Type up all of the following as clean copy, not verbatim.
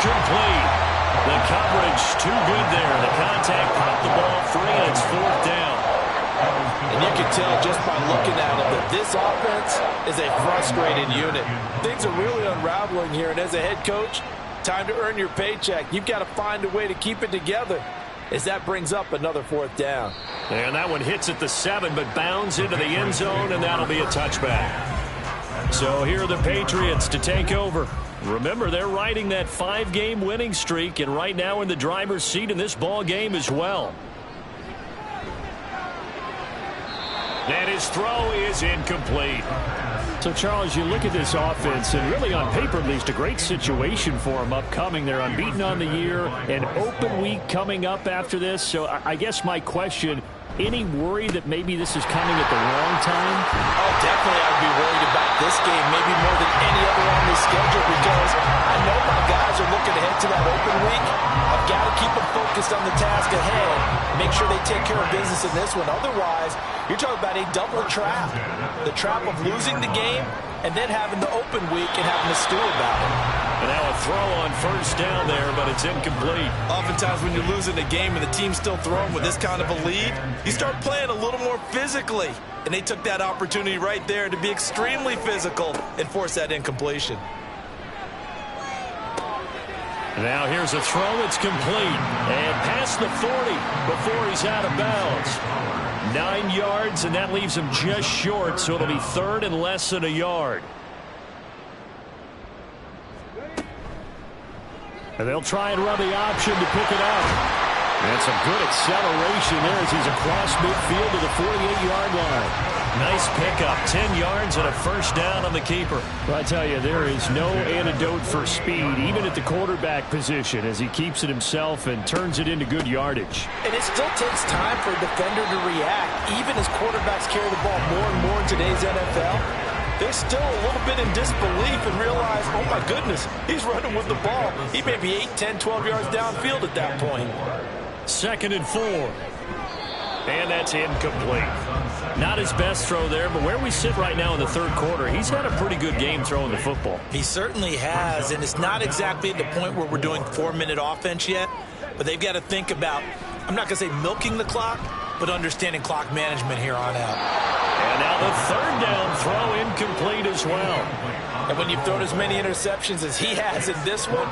incomplete. The coverage too good there. The contact popped the ball free, and it's fourth down. And you can tell just by looking at it that this offense is a frustrated unit. Things are really unraveling here, and as a head coach, time to earn your paycheck. You've got to find a way to keep it together as that brings up another fourth down. And that one hits at the 7, but bounds into the end zone, and that'll be a touchback. So here are the Patriots to take over. Remember, they're riding that 5-game winning streak, and right now in the driver's seat in this ball game as well. And his throw is incomplete. So, Charles, you look at this offense, and really on paper, at least, a great situation for them upcoming. They're unbeaten on the year, an open week coming up after this. So I guess my question, any worry that maybe this is coming at the wrong time? Oh, definitely I'd be worried about this game, maybe more than any other on this schedule, because I know my guys are looking ahead to that open week. I've got to keep them focused on the task ahead, make sure they take care of business in this one. Otherwise, you're talking about a double trap. The trap of losing the game and then having the open week and having to stew about it. And now a throw on first down there, but it's incomplete. Oftentimes when you're losing a game and the team's still throwing with this kind of a lead, you start playing a little more physically. And they took that opportunity right there to be extremely physical and force that incompletion. Now here's a throw. It's complete. And past the 40 before he's out of bounds. 9 yards, and that leaves him just short, so it'll be third and less than a yard. And they'll try and run the option to pick it up. And some good acceleration there as he's across midfield to the 48-yard line. Nice pickup, 10 yards and a first down on the keeper. Well, I tell you, there is no antidote for speed, even at the quarterback position, as he keeps it himself and turns it into good yardage. And it still takes time for a defender to react, even as quarterbacks carry the ball more and more in today's NFL. They're still a little bit in disbelief and realize, oh my goodness, he's running with the ball. He may be 8, 10, 12 yards downfield at that point. 2nd and 4. And that's incomplete. Not his best throw there, but where we sit right now in the third quarter, he's had a pretty good game throwing the football. He certainly has, and it's not exactly at the point where we're doing 4-minute offense yet, but they've got to think about, I'm not going to say milking the clock, but understanding clock management here on out. And now the third down throw incomplete as well. And when you've thrown as many interceptions as he has in this one,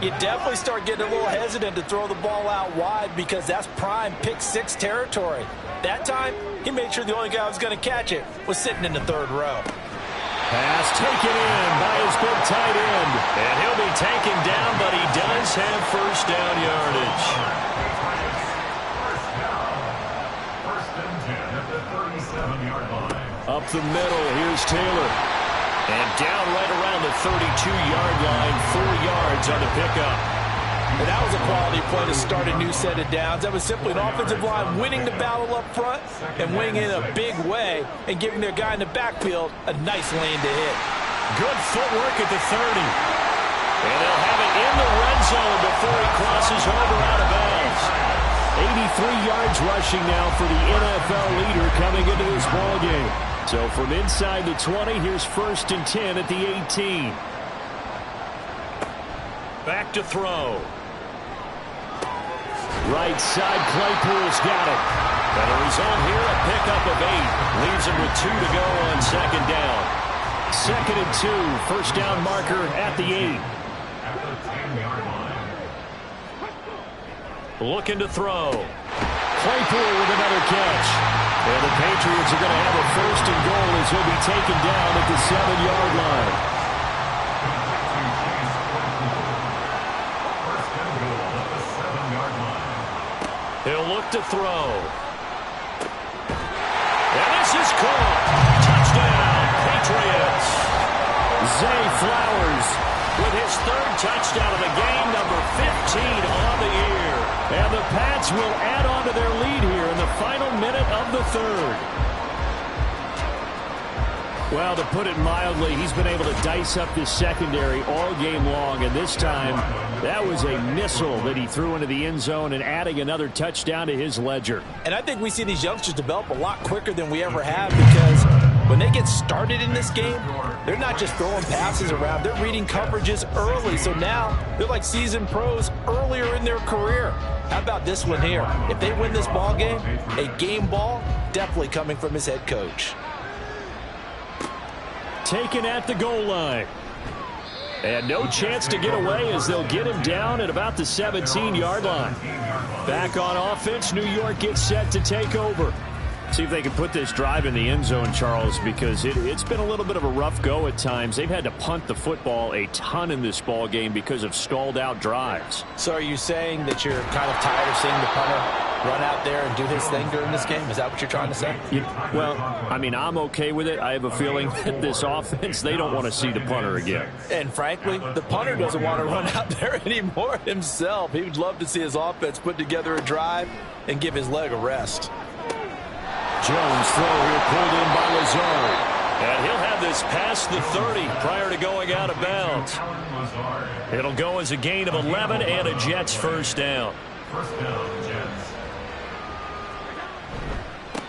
you definitely start getting a little hesitant to throw the ball out wide because that's prime pick 6 territory. That time, he made sure the only guy who was going to catch it was sitting in the third row. Pass taken in by his big tight end. And he'll be taken down, but he does have first down yardage. Up the middle, here's Taylor. And down right around the 32-yard line, 4 yards on the pickup. And that was a quality play to start a new set of downs. That was simply an offensive line winning the battle up front and winning in a big way and giving their guy in the backfield a nice lane to hit. Good footwork at the 30. And they'll have it in the red zone before he crosses over out of bounds. 83 yards rushing now for the NFL leader coming into this ball game. So from inside the 20, here's 1st and 10 at the 18. Back to throw. Right side, Claypool's got it. And the result here, a pickup of 8. Leaves him with 2 to go on 2nd down. 2nd and 2, first down marker at the 8. Looking to throw. Claypool with another catch. And the Patriots are going to have a 1st and goal as he'll be taken down at the 7-yard line. He'll look to throw. And this is caught. Touchdown, Patriots. Zay Flowers with his 3rd touchdown of the game, number 15 on the year. And the Pats will add on to their lead here in the final minute of the 3rd. Well, to put it mildly, he's been able to dice up this secondary all game long, and this time that was a missile that he threw into the end zone and adding another touchdown to his ledger. And I think we see these youngsters develop a lot quicker than we ever have because When they get started in this game, they're not just throwing passes around. They're reading coverages early. So now they're like seasoned pros earlier in their career. How about this one here? If they win this ball game, a game ball definitely coming from his head coach. Taken at the goal line. And no chance to get away as they'll get him down at about the 17-yard line. Back on offense, New York gets set to take over. See if they can put this drive in the end zone, Charles, because it's been a little bit of a rough go at times. They've had to punt the football a ton in this ball game because of stalled-out drives. So are you saying that you're kind of tired of seeing the punter run out there and do his thing during this game? Is that what you're trying to say? Well, I mean, I'm okay with it. I have a feeling that this offense, they don't want to see the punter again. And frankly, the punter doesn't want to run out there anymore himself. He would love to see his offense put together a drive and give his leg a rest. Jones throw here pulled in by Lazard. And he'll have this past the 30 prior to going out of bounds. It'll go as a gain of 11 and a Jets first down.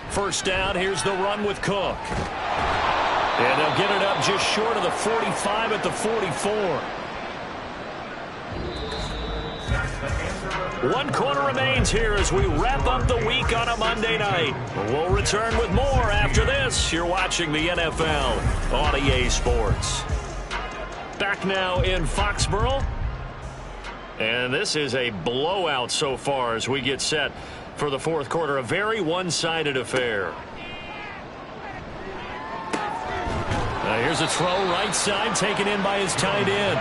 First down, here's the run with Cook. And they'll get it up just short of the 45 at the 44. 1 quarter remains here as we wrap up the week on a Monday night. We'll return with more after this. You're watching the NFL on EA Sports. Back now in Foxborough. And this is a blowout so far as we get set for the fourth quarter. A very one-sided affair. Here's a throw right side taken in by his tight end.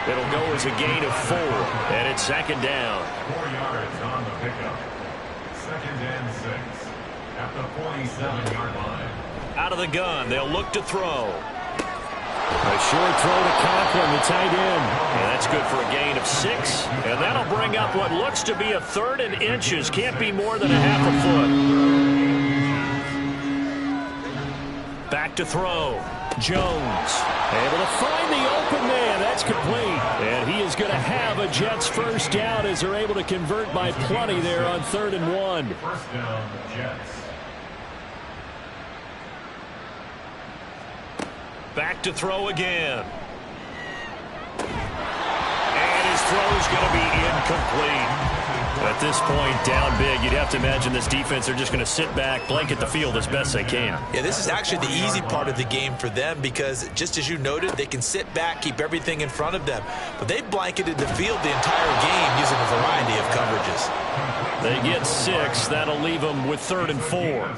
It'll go as a gain of 4, and it's second down. 4 yards on the pickup. Second and 6 at the 47-yard line. Out of the gun, they'll look to throw. A short throw to Conklin, the tight end. And that's good for a gain of 6. And that'll bring up what looks to be a 3rd and inches. Can't be more than a half a foot. Back to throw. Jones able to find the open man. That's complete. And he is going to have a Jets first down as they're able to convert by plenty there on 3rd and 1. First down, Jets. Back to throw again. And his throw's going to be incomplete. At this point, down big, you'd have to imagine this defense are just going to sit back, blanket the field as best they can. Yeah, this is actually the easy part of the game for them because, just as you noted, they can sit back, keep everything in front of them. But they've blanketed the field the entire game using a variety of coverages. They get 6. That'll leave them with 3rd and 4.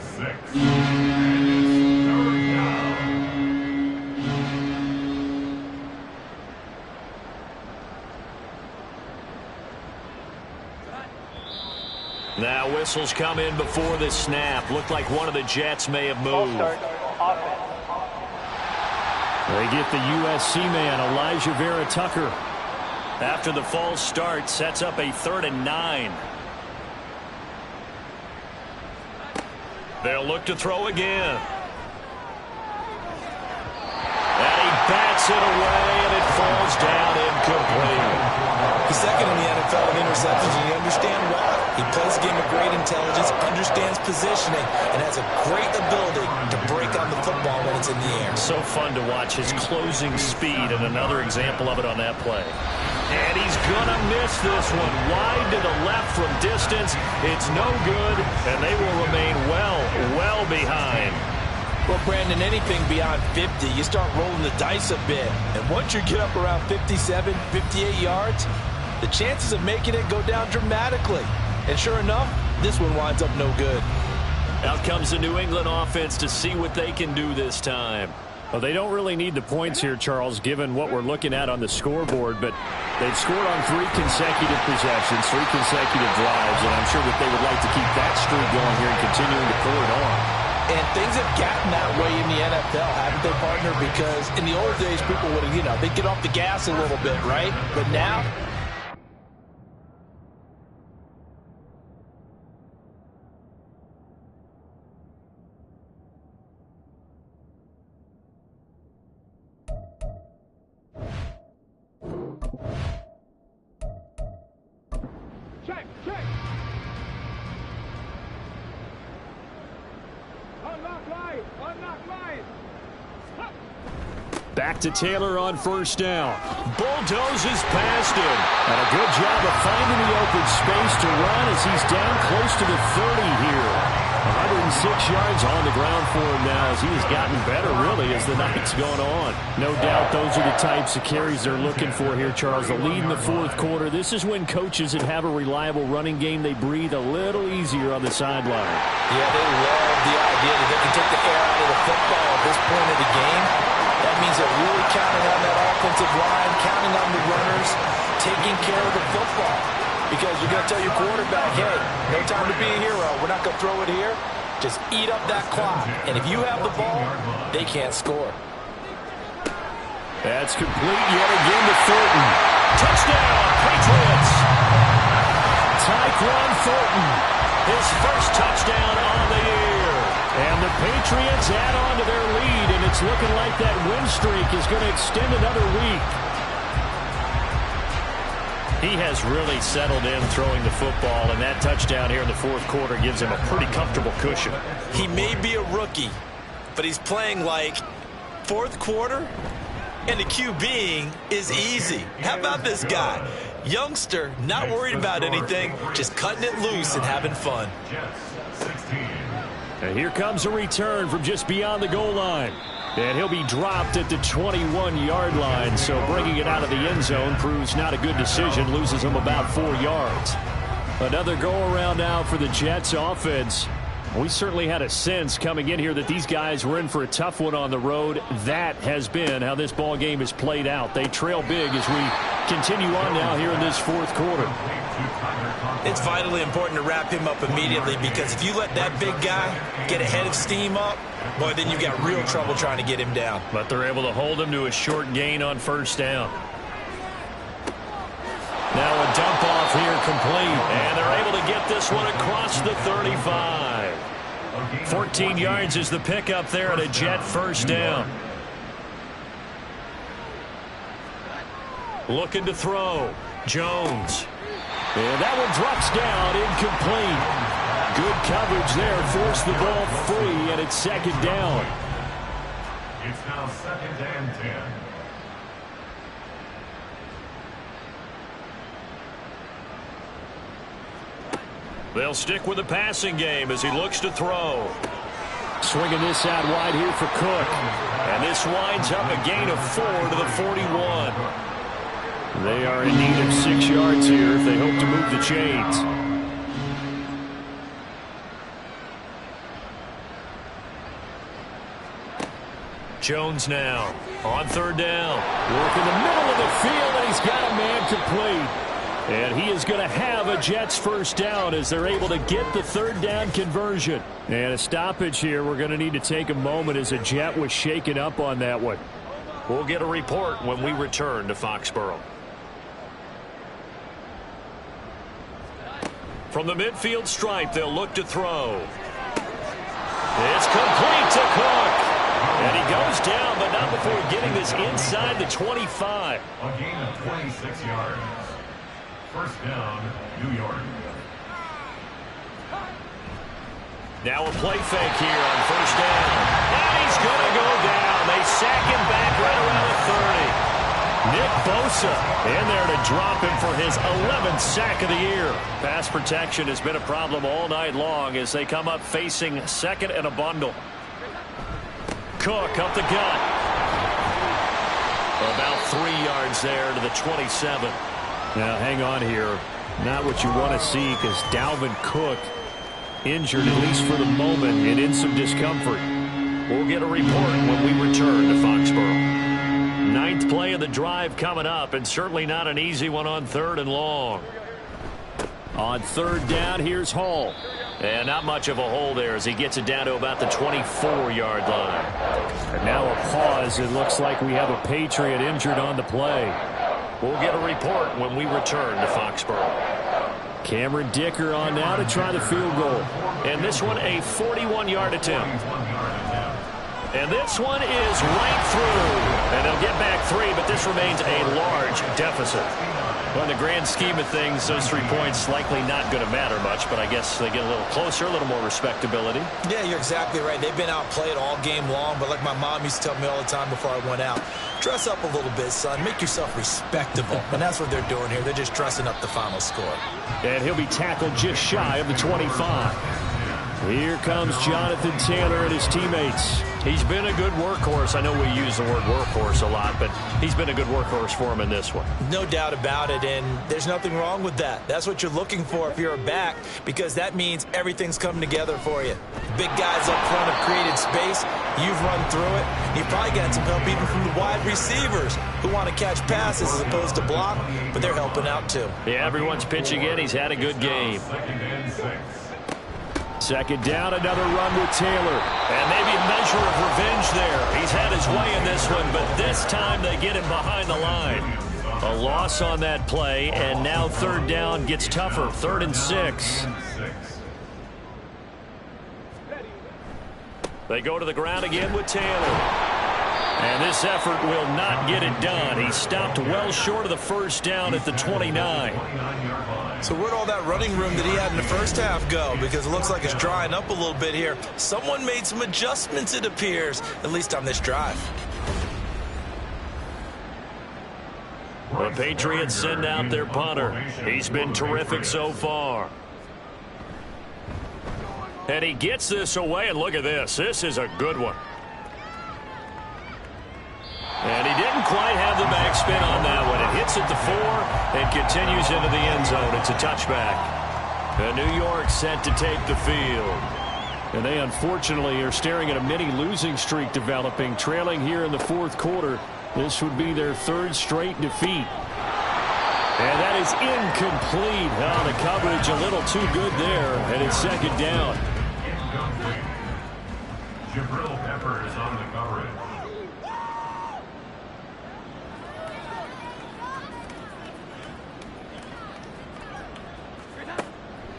Now whistles come in before the snap. Looked like one of the Jets may have moved. They get the USC man, Elijah Vera Tucker. After the false start, sets up a 3rd and 9. They'll look to throw again. And he bats it away, and it falls down incomplete. He's second in the NFL in interceptions, and you understand why. He plays a game of great intelligence, understands positioning, and has a great ability to break on the football when it's in the air. So fun to watch his closing speed, and another example of it on that play. And he's going to miss this one. Wide to the left from distance. It's no good, and they will remain well behind. Well, Brandon, anything beyond 50, you start rolling the dice a bit. And once you get up around 57, 58 yards, the chances of making it go down dramatically. And sure enough, this one winds up no good. Out comes the New England offense to see what they can do this time. Well, they don't really need the points here, Charles, given what we're looking at on the scoreboard, but they've scored on 3 consecutive possessions, 3 consecutive drives, and I'm sure that they would like to keep that streak going here and continuing to pull it on. And things have gotten that way in the NFL, haven't they, partner? Because in the old days, people would have, they'd get off the gas a little bit, right? But now, Check. Unlock live. Back to Taylor on first down. Bulldozes past him. And a good job of finding the open space to run as he's down close to the 30 here. 106 yards on the ground for him now as he has gotten better, really, as the night's gone on. No doubt those are the types of carries they're looking for here, Charles. The lead in the fourth quarter. This is when coaches that have a reliable running game, they breathe a little easier on the sideline. Yeah, they love the idea that they can take the air out of the football at this point of the game. That means they're really counting on that offensive line, counting on the runners, taking care of the football. Because you're going to tell your quarterback, hey, no time to be a hero. We're not going to throw it here. Just eat up that clock. And if you have the ball, they can't score. That's complete yet again to Thornton. Touchdown, Patriots! Tyquan Thornton, his first touchdown on the year. And the Patriots add on to their lead, and it's looking like that win streak is going to extend another week. He has really settled in throwing the football, and that touchdown here in the fourth quarter gives him a pretty comfortable cushion. He may be a rookie, but he's playing like fourth quarter, and the QBing is easy. How about this guy? Youngster, not worried about anything, just cutting it loose and having fun. And here comes a return from just beyond the goal line. And he'll be dropped at the 21-yard line, so bringing it out of the end zone proves not a good decision, loses him about 4 yards. Another go-around now for the Jets offense. We certainly had a sense coming in here that these guys were in for a tough one on the road. That has been how this ball game has played out. They trail big as we continue on now here in this fourth quarter. It's vitally important to wrap him up immediately, because if you let that big guy get ahead of steam up, boy, then you've got real trouble trying to get him down. But they're able to hold him to a short gain on first down. Now a dump off here complete, and they're able to get this one across the 35. 14 yards is the pickup there at a Jet first down. Looking to throw. Jones. And that one drops down, incomplete. Good coverage there, forced the ball free, and it's second down. It's now second and 10. They'll stick with the passing game as he looks to throw. Swinging this out wide here for Cook. And this winds up a gain of 4 to the 41. They are in need of 6 yards here if they hope to move the chains. Jones now on third down. Work in the middle of the field, and he's got a man complete. And he is going to have a Jets first down as they're able to get the third down conversion. And a stoppage here. We're going to need to take a moment as a Jet was shaken up on that one. We'll get a report when we return to Foxborough. From the midfield stripe, they'll look to throw. It's complete to Cook. And he goes down, but not before getting this inside the 25. A gain of 26 yards. First down, New York. Now a play fake here on first down. And he's going to go down. They sack him back right around the 30. Nick Bosa in there to drop him for his 11th sack of the year. Pass protection has been a problem all night long as they come up facing second and a bundle. Cook up the gut. About 3 yards there to the 27. Now hang on here. Not what you want to see, because Dalvin Cook injured, at least for the moment, and in some discomfort. We'll get a report when we return to Foxborough. 9th play of the drive coming up, and certainly not an easy one on third and long. On third down, here's Hall. And not much of a hole there as he gets it down to about the 24-yard line. And now a pause. It looks like we have a Patriot injured on the play. We'll get a report when we return to Foxborough. Cameron Dicker on now to try the field goal. And this one a 41-yard attempt. And this one is right through. And they'll get back 3, but this remains a large deficit. Well, in the grand scheme of things, those 3 points likely not going to matter much, but I guess they get a little closer, a little more respectability. Yeah, you're exactly right. They've been outplayed all game long, but like my mom used to tell me all the time before I went out, dress up a little bit, son. Make yourself respectable. And that's what they're doing here. They're just dressing up the final score. And he'll be tackled just shy of the 25. Here comes Jonathan Taylor and his teammates. He's been a good workhorse. I know we use the word workhorse a lot, but he's been a good workhorse for him in this one. No doubt about it, and there's nothing wrong with that. That's what you're looking for if you're a back, because that means everything's coming together for you. Big guys up front have created space. You've run through it. You've probably got some help even from the wide receivers who want to catch passes as opposed to block, but they're helping out too. Yeah, everyone's pitching in. He's had a good game. Second down, another run with Taylor. And maybe a measure of revenge there. He's had his way in this one, but this time they get him behind the line. A loss on that play, and now third down gets tougher. 3rd and 6. They go to the ground again with Taylor. And this effort will not get it done. He stopped well short of the first down at the 29. So where'd all that running room that he had in the first half go? Because it looks like it's drying up a little bit here. Someone made some adjustments, it appears, at least on this drive. The Patriots send out their punter. He's been terrific so far. And he gets this away, and look at this. This is a good one. And he didn't quite have the backspin on that one. It hits at the 4 and continues into the end zone. It's a touchback. And New York set to take the field. And they unfortunately are staring at a mini losing streak developing, trailing here in the 4th quarter. This would be their 3rd straight defeat. And that is incomplete. Oh, the coverage a little too good there, and it's second down. Jabril Pepper is on the coverage.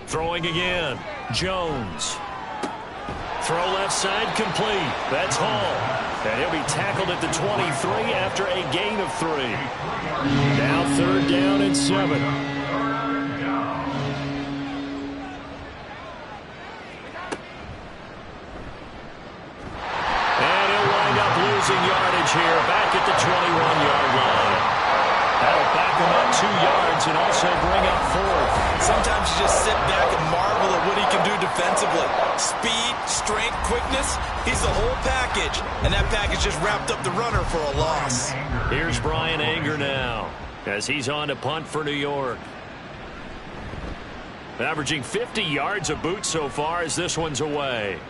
Throwing again. Jones. Throw left side complete. That's Hall. And he'll be tackled at the 23 after a gain of 3. Now 3rd down and 7. And he'll wind up losing yardage here back at the 21-yard line. That'll back him up 2 yards and also bring up 4th. Sometimes you just sit back and marvel at what he can do defensively. Speed, strength, quickness, he's the whole package. And that package just wrapped up the runner for a loss. Here's Brian Anger now as he's on to punt for New York. Averaging 50 yards a boot so far as this one's away.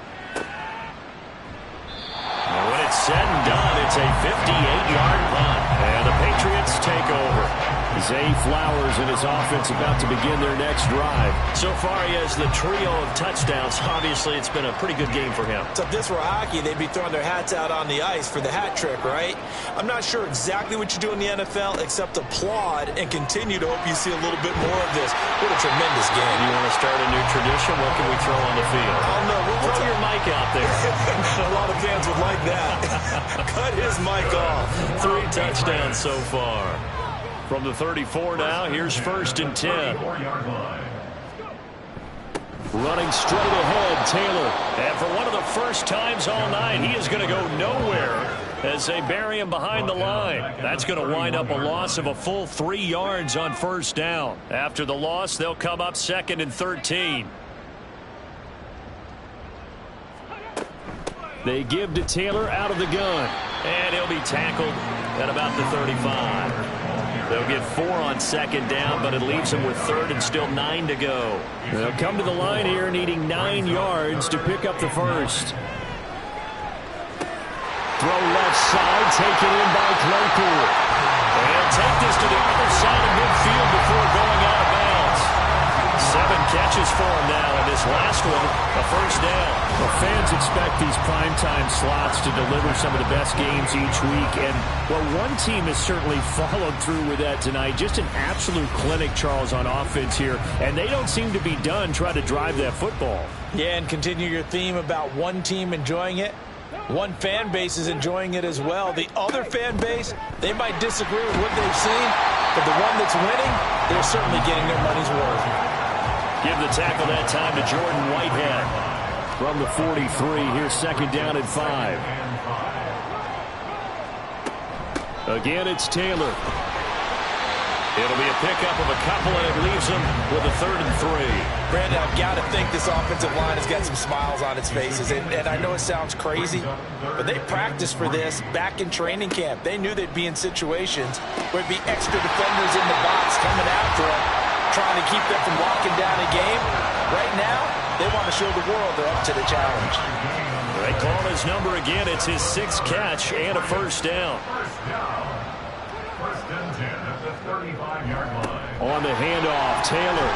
And when it's said and done, it's a 58-yard punt. And the Patriots take over. Zay Flowers and his offense about to begin their next drive. So far, he has the trio of touchdowns. Obviously, it's been a pretty good game for him. So if this were hockey, they'd be throwing their hats out on the ice for the hat trick, right? I'm not sure exactly what you do in the NFL except applaud and continue to hope you see a little bit more of this. What a tremendous game. You want to start a new tradition? What can we throw on the field? Oh, no. We'll throw your mic out there. A lot of fans would like that. Cut his mic off. 3 touchdowns so far. From the 34 now, here's 1st and 10. Running straight ahead, Taylor. And for one of the first times all night, he is going to go nowhere as they bury him behind the line. That's going to wind up a loss of a full 3 yards on 1st down. After the loss, they'll come up 2nd and 13. They give to Taylor out of the gun. And he'll be tackled at about the 35. They'll get 4 on 2nd down, but it leaves them with 3rd and still 9 to go. They'll come to the line here needing 9 yards to pick up the 1st. Throw left side, taken in by Claypool. They'll take this to the other side of midfield before going out of bounds. 7 catches for him now, and this last one, a 1st down. Well, fans expect these primetime slots to deliver some of the best games each week, and well, one team has certainly followed through with that tonight. Just an absolute clinic, Charles, on offense here, and they don't seem to be done trying to drive that football. Yeah, and continue your theme about one team enjoying it. One fan base is enjoying it as well. The other fan base, they might disagree with what they've seen, but the one that's winning, they're certainly getting their money's worth. Give the tackle that time to Jordan Whitehead. From the 43, here's second down and 5. Again, it's Taylor. It'll be a pickup of a couple, and it leaves them with a 3rd and 3. Brandon, I've got to think this offensive line has got some smiles on its faces. And I know it sounds crazy, but they practiced for this back in training camp. They knew they'd be in situations where it'd be extra defenders in the box coming after them, trying to keep them from locking down a game. Right now, they want to show the world they're up to the challenge. They call his number again. It's his 6th catch and a first down. First and 10 at the 35-yard line. On the handoff, Taylor.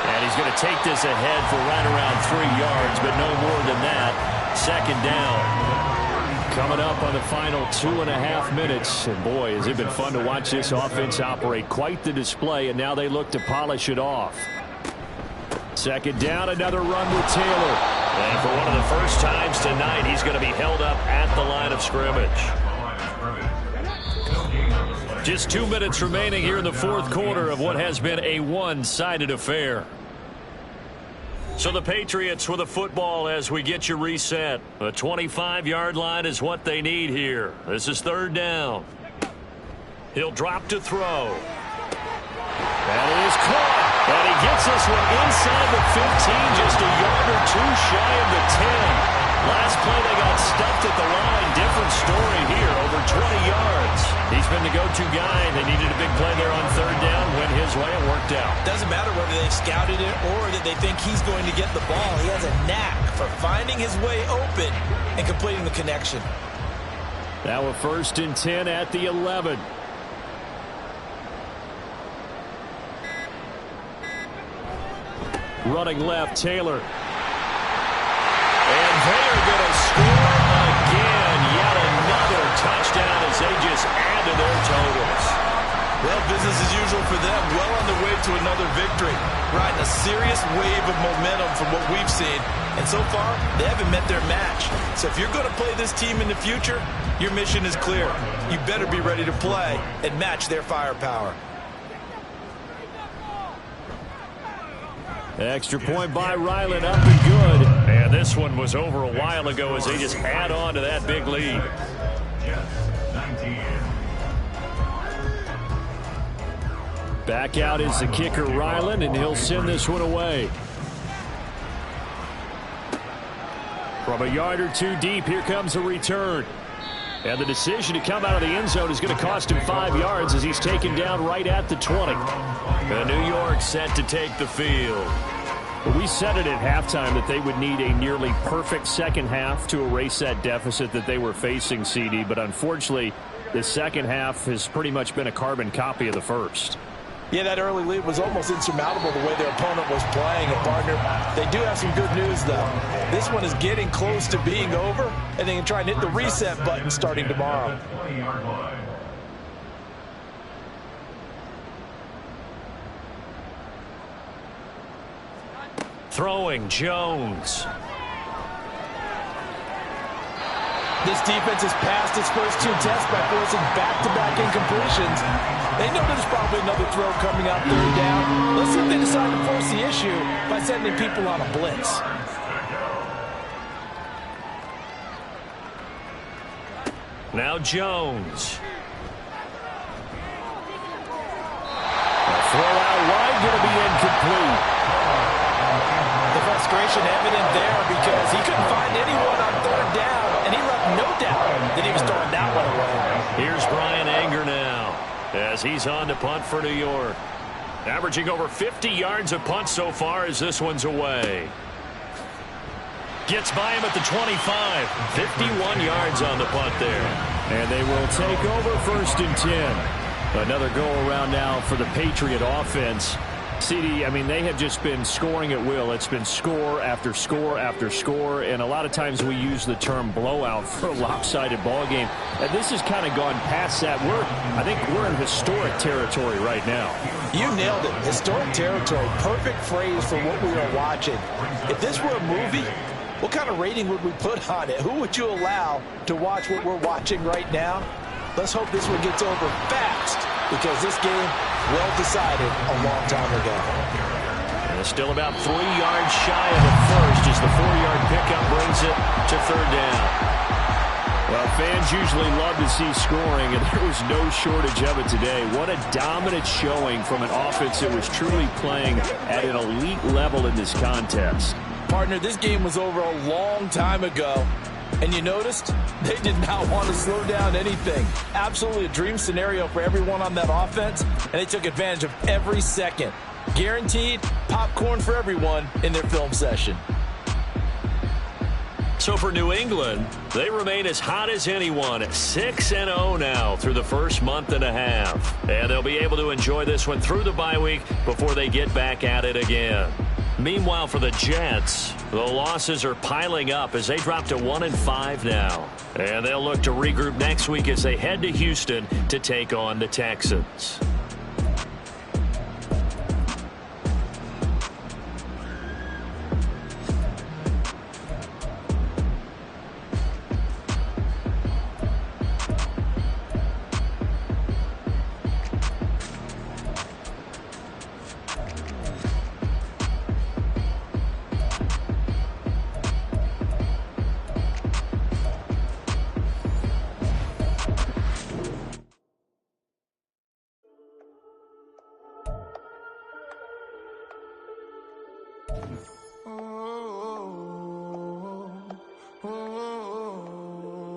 And he's going to take this ahead for right around 3 yards, but no more than that. Second down. Coming up on the final 2.5 minutes. And boy, has it been fun to watch this offense operate. Quite the display, and now they look to polish it off. Second down, another run with Taylor. And for one of the first times tonight, he's going to be held up at the line of scrimmage. Just 2 minutes remaining here in the 4th quarter of what has been a one-sided affair. So the Patriots with a football as we get you reset. A 25-yard line is what they need here. This is 3rd down. He'll drop to throw. That is caught. And he gets this one inside the 15, just a yard or 2 shy of the 10. Last play they got stuffed at the line. Different story here, over 20 yards. He's been the go-to guy. They needed a big play there on 3rd down. Went his way and worked out. Doesn't matter whether they scouted it or that they think he's going to get the ball. He has a knack for finding his way open and completing the connection. Now a 1st and 10 at the 11. Running left, Taylor. And they are going to score again. Yet another touchdown as they just add to their totals. Well, business as usual for them. Well on their way to another victory. Riding a serious wave of momentum from what we've seen. And so far, they haven't met their match. So if you're going to play this team in the future, your mission is clear. You better be ready to play and match their firepower. Extra point by Ryland, up and good. And this one was over a while ago as they just add on to that big lead. Back out is the kicker, Ryland, and he'll send this one away. From a yard or 2 deep, here comes a return. And the decision to come out of the end zone is going to cost him 5 yards as he's taken down right at the 20. And New York set to take the field. We said it at halftime that they would need a nearly perfect second half to erase that deficit that they were facing, CD. But unfortunately, the second half has pretty much been a carbon copy of the first. Yeah, that early lead was almost insurmountable the way their opponent was playing. And, partner, they do have some good news, though. This one is getting close to being over, and they can try and hit the reset button starting tomorrow. Throwing, Jones. This defense has passed its first 2 tests by forcing back-to-back incompletions. They know there's probably another throw coming out 3rd down. Let's see if they decide to force the issue by sending people on a blitz. Now Jones. A throw out wide, going to be incomplete. The frustration evident there because he couldn't find anyone on 3rd down, and he left no doubt that he was throwing that one away. Here's Brian Anger now as he's on to punt for New York. Averaging over 50 yards a punt so far as this one's away. Gets by him at the 25. 51 yards on the punt there. And they will take over 1st and 10. Another go-around now for the Patriot offense. CD, I mean, they have just been scoring at will. It's been score after score after score, and a lot of times we use the term blowout for a lopsided ball game. And this has kind of gone past that. I think we're in historic territory right now. You nailed it. Historic territory. Perfect phrase for what we are watching. If this were a movie, what kind of rating would we put on it? Who would you allow to watch what we're watching right now? Let's hope this one gets over fast because this game, well decided a long time ago. And still about 3 yards shy of the first as the 4-yard pickup brings it to third down. Well, fans usually love to see scoring, and there was no shortage of it today. What a dominant showing from an offense that was truly playing at an elite level in this contest. Partner, this game was over a long time ago. And you noticed they did not want to slow down anything. Absolutely a dream scenario for everyone on that offense, and they took advantage of every second. Guaranteed popcorn for everyone in their film session. So for New England, they remain as hot as anyone at 6-0 now through the first month and a half. And they'll be able to enjoy this one through the bye week before they get back at it again. Meanwhile, for the Jets, the losses are piling up as they drop to 1-5 now. And they'll look to regroup next week as they head to Houston to take on the Texans.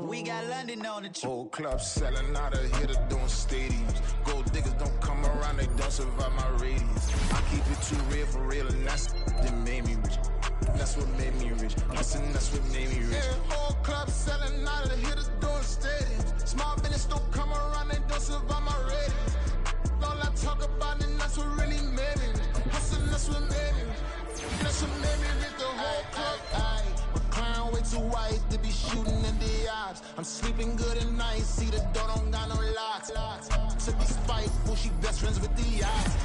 We got London on the whole club selling out of here to doing stadiums. Gold diggers don't come around, they don't survive my radius. I keep it too real for real, and that's that made me rich. That's what made me rich. Hustling, that's what made me rich. Yeah, whole club selling out of here to doing stadiums. Small business don't come around, they don't survive my radius. All I talk about, and that's what really made me rich. Hustling, that's what made me rich. That's what made me rich. The whole club, McLaren way too white to be shooting in the odds. I'm sleeping good at night, see the door don't got no locks. To be spiteful, she best friends with the odds.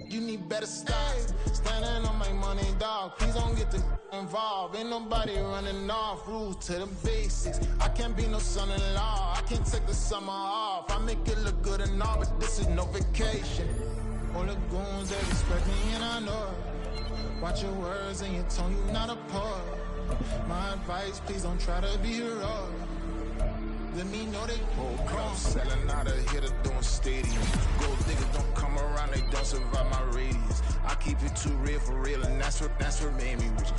You need better stocks. Standing on my money, dog. Please don't get the involved. Ain't nobody running off. Rules to the basics. I can't be no son-in-law. I can't take the summer off. I make it look good and all, but this is no vacation. All the goons, they respect me and I know it. Watch your words and your tone, you not a poet. My advice, please don't try to be heroic. Let me know they whole club selling out of here to doing stadiums. Gold diggers don't come around, they don't survive my radius. I keep it too real for real, and that's what made me rich.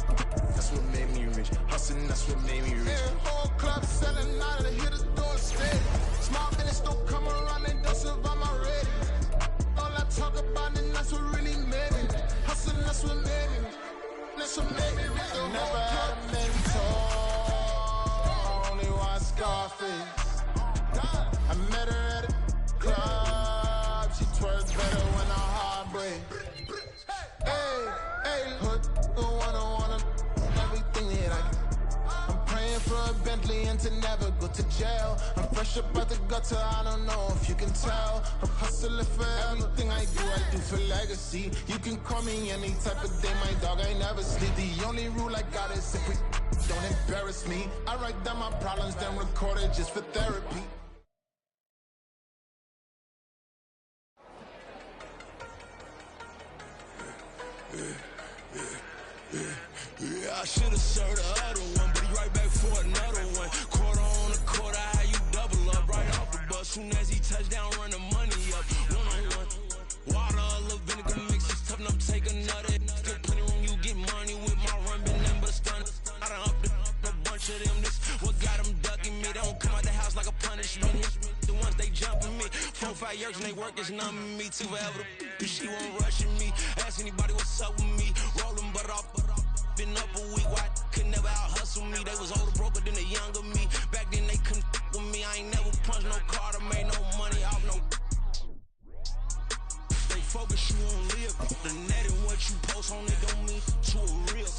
That's what made me rich. Hustling, that's what made me rich. Yeah, whole club selling out of here to doing stadiums. Small business don't come around, they don't survive my radius. All I talk about, and that's what really made me rich. Hustling, that's what made me rich. That's what made me rich. Never had a mentor. Scarface. I met her at a club. She twerks better when I heartbreak. Hey, hood, wanna everything that I can. I'm praying for a Bentley and to never go to jail. I'm fresh up out the gutter, I don't know if you can tell. I'm hustling for everything I do for legacy. You can call me any type of day, my dog, I never sleep. The only rule I got is if we don't embarrass me. I write down my problems, then record it just for therapy. Yeah, I should've served the other one, but he right back for another one. Quarter on a quarter, how you double up right off the bus. Soon as he touch down, run the money up. One-on-one. Water, a little vinegar mix, it's tough enough, take another. Still plenty room, you get money with my run, been nothing but a stun. I done upped a bunch of them, this what got them ducking me. They don't come out the house like a punishment. The ones they jumping me. 4-5 years and they work is numbing me. Too forever, she won't rushing me. Ask anybody what's up with me. Rolling butt off. Been up a week, why could never out hustle me? They was older, broker than the younger me. Back then they couldn't with me. I ain't never punched no card or made no money off no. They focus you on live. The net and what you post on it don't mean to a real.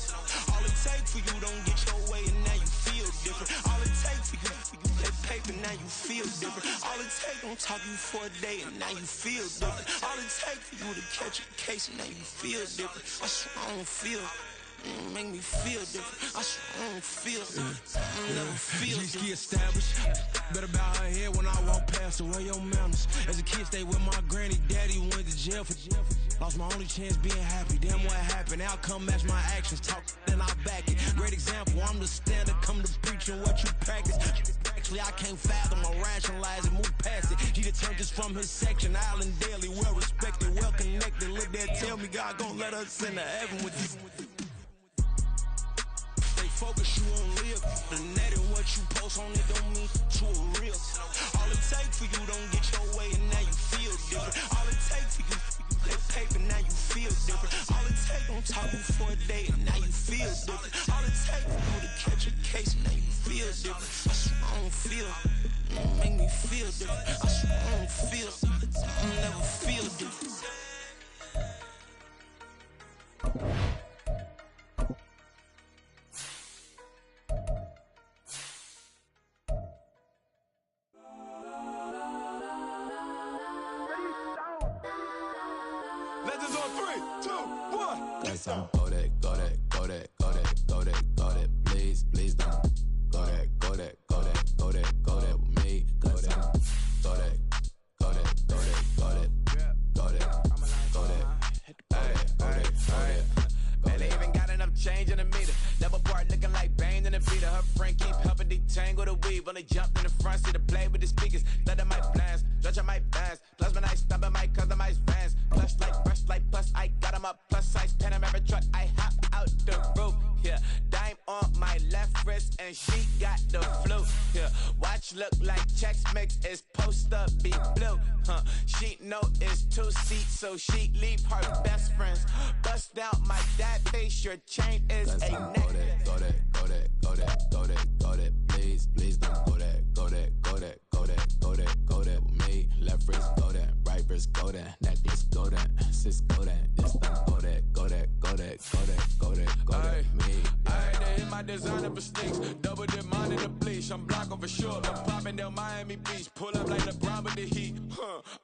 All it take for you don't get your way and now you feel different. All it take for you that paper, now you feel different. All it take don't talk you for a day and now you feel different. All it take for you to catch a case and now you feel different. That's what I don't feel. Make me feel different. I swear I don't feel different. Never feel G-ski different. established. Better bow her head when I walk past her. Where your manners? As a kid, stayed with my granny. Daddy went to jail for lost my only chance being happy. Damn, what happened? Outcome match my actions. Talk, then I back it. Great example. I'm the standard. Come to preaching what you practice. Actually, I can't fathom or rationalize it. Move past it. He determined this from his section. Island Daily, well respected, well connected. Look there, tell me God gon' let us into heaven with this. Focus, you won't live. The net and what you post on it don't mean to a real. All it takes for you don't get your way and now you feel different. All it takes for you that paper, now you feel different. All it takes don't talk you for a day and now you feel different. All it takes for you to catch a case and now you feel different. I swear I don't feel. Make me feel different. I swear I don't feel. I'll never feel different. Legends on 3, 2, 1. Guess I'm go that, go that, go that, go that, go that, go that. Please, please don't go that, go that, go that, go that, go that with me. Go that, go that, go that, go that, go that, go that, go that, go that. Man, they even got enough change in the meter. Level part looking like Bane in the beater. Her friend keep helping detangle the weave. Only jumped in the front seat to play with the speakers. Let my plans, judge on my bands. Plus when I stop at my customized vans. Plush like brush like plus I got 'em up. Plus size Panamera truck. I hop out the roof. Yeah, dime on my left wrist and she got the flu. Yeah, watch look like Chex Mix is post up be blue. She know it's 2 seats, so she leave her best friends. Bust out my dad face. Your chain is a neck. Go that, go that, go that, go that, go that, go that. Please, please don't go that, go that, go that, go that, go that, go that with me. Left wrist go that, right wrist go that, necklace go that, sis go that, this don't go that, go that, go that, go that, go that, go that with me. Alright, they hit my designer for stinks. Double dip mine in the bleach. I'm blocking for sure. I'm popping down Miami Beach. Pull up like LeBron with the heat.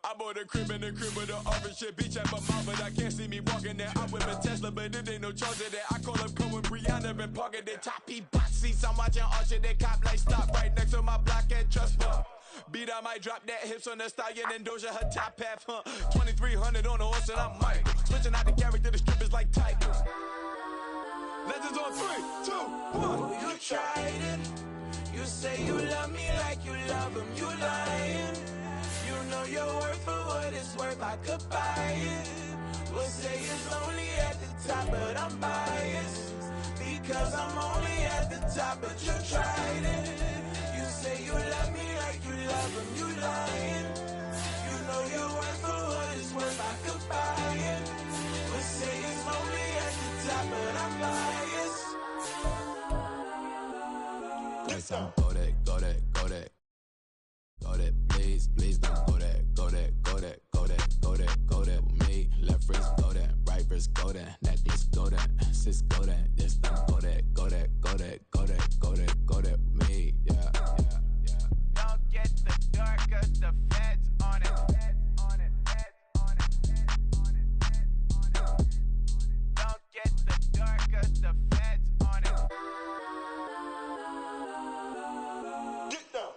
I bought a crib in the crib with the orange shit. Beach at my mouth, but I can't see me walking there. I'm with a Tesla, but it ain't no charge of that. I call up Cohen, Brianna, been parking the top box seats. I'm watching Archer, they cop like stop right next to my block and trust fund. Beat, I might drop that hips on the stallion and Doja her top half, 2300 on the horse and I'm Michael. Switching out the character, the strippers like Tigers. Legends on 3, 2, 1. You tried it. You say you love me like you love him. You lying. You know your worth for what it's worth. I could buy it. We'll say it's only at the top, but I'm biased because I'm only at the top. But you tried it. You say you love me like you love him. You lying. You know your worth for what it's worth. I could buy it. We'll say it's only at the top, but I'm biased. Guess I'm go that, go that, go that, go that. Please, please don't go that, go that, go that, go that, go that, go that with me. Left wrist go that, right wrist go that, necklace go that, sis go that, this don't go that, go that, go that, go that, go that, go that with me. Yeah, yeah, yeah. Don't get the dark cause the feds on it. Don't get the dark cause the feds on it. Get down.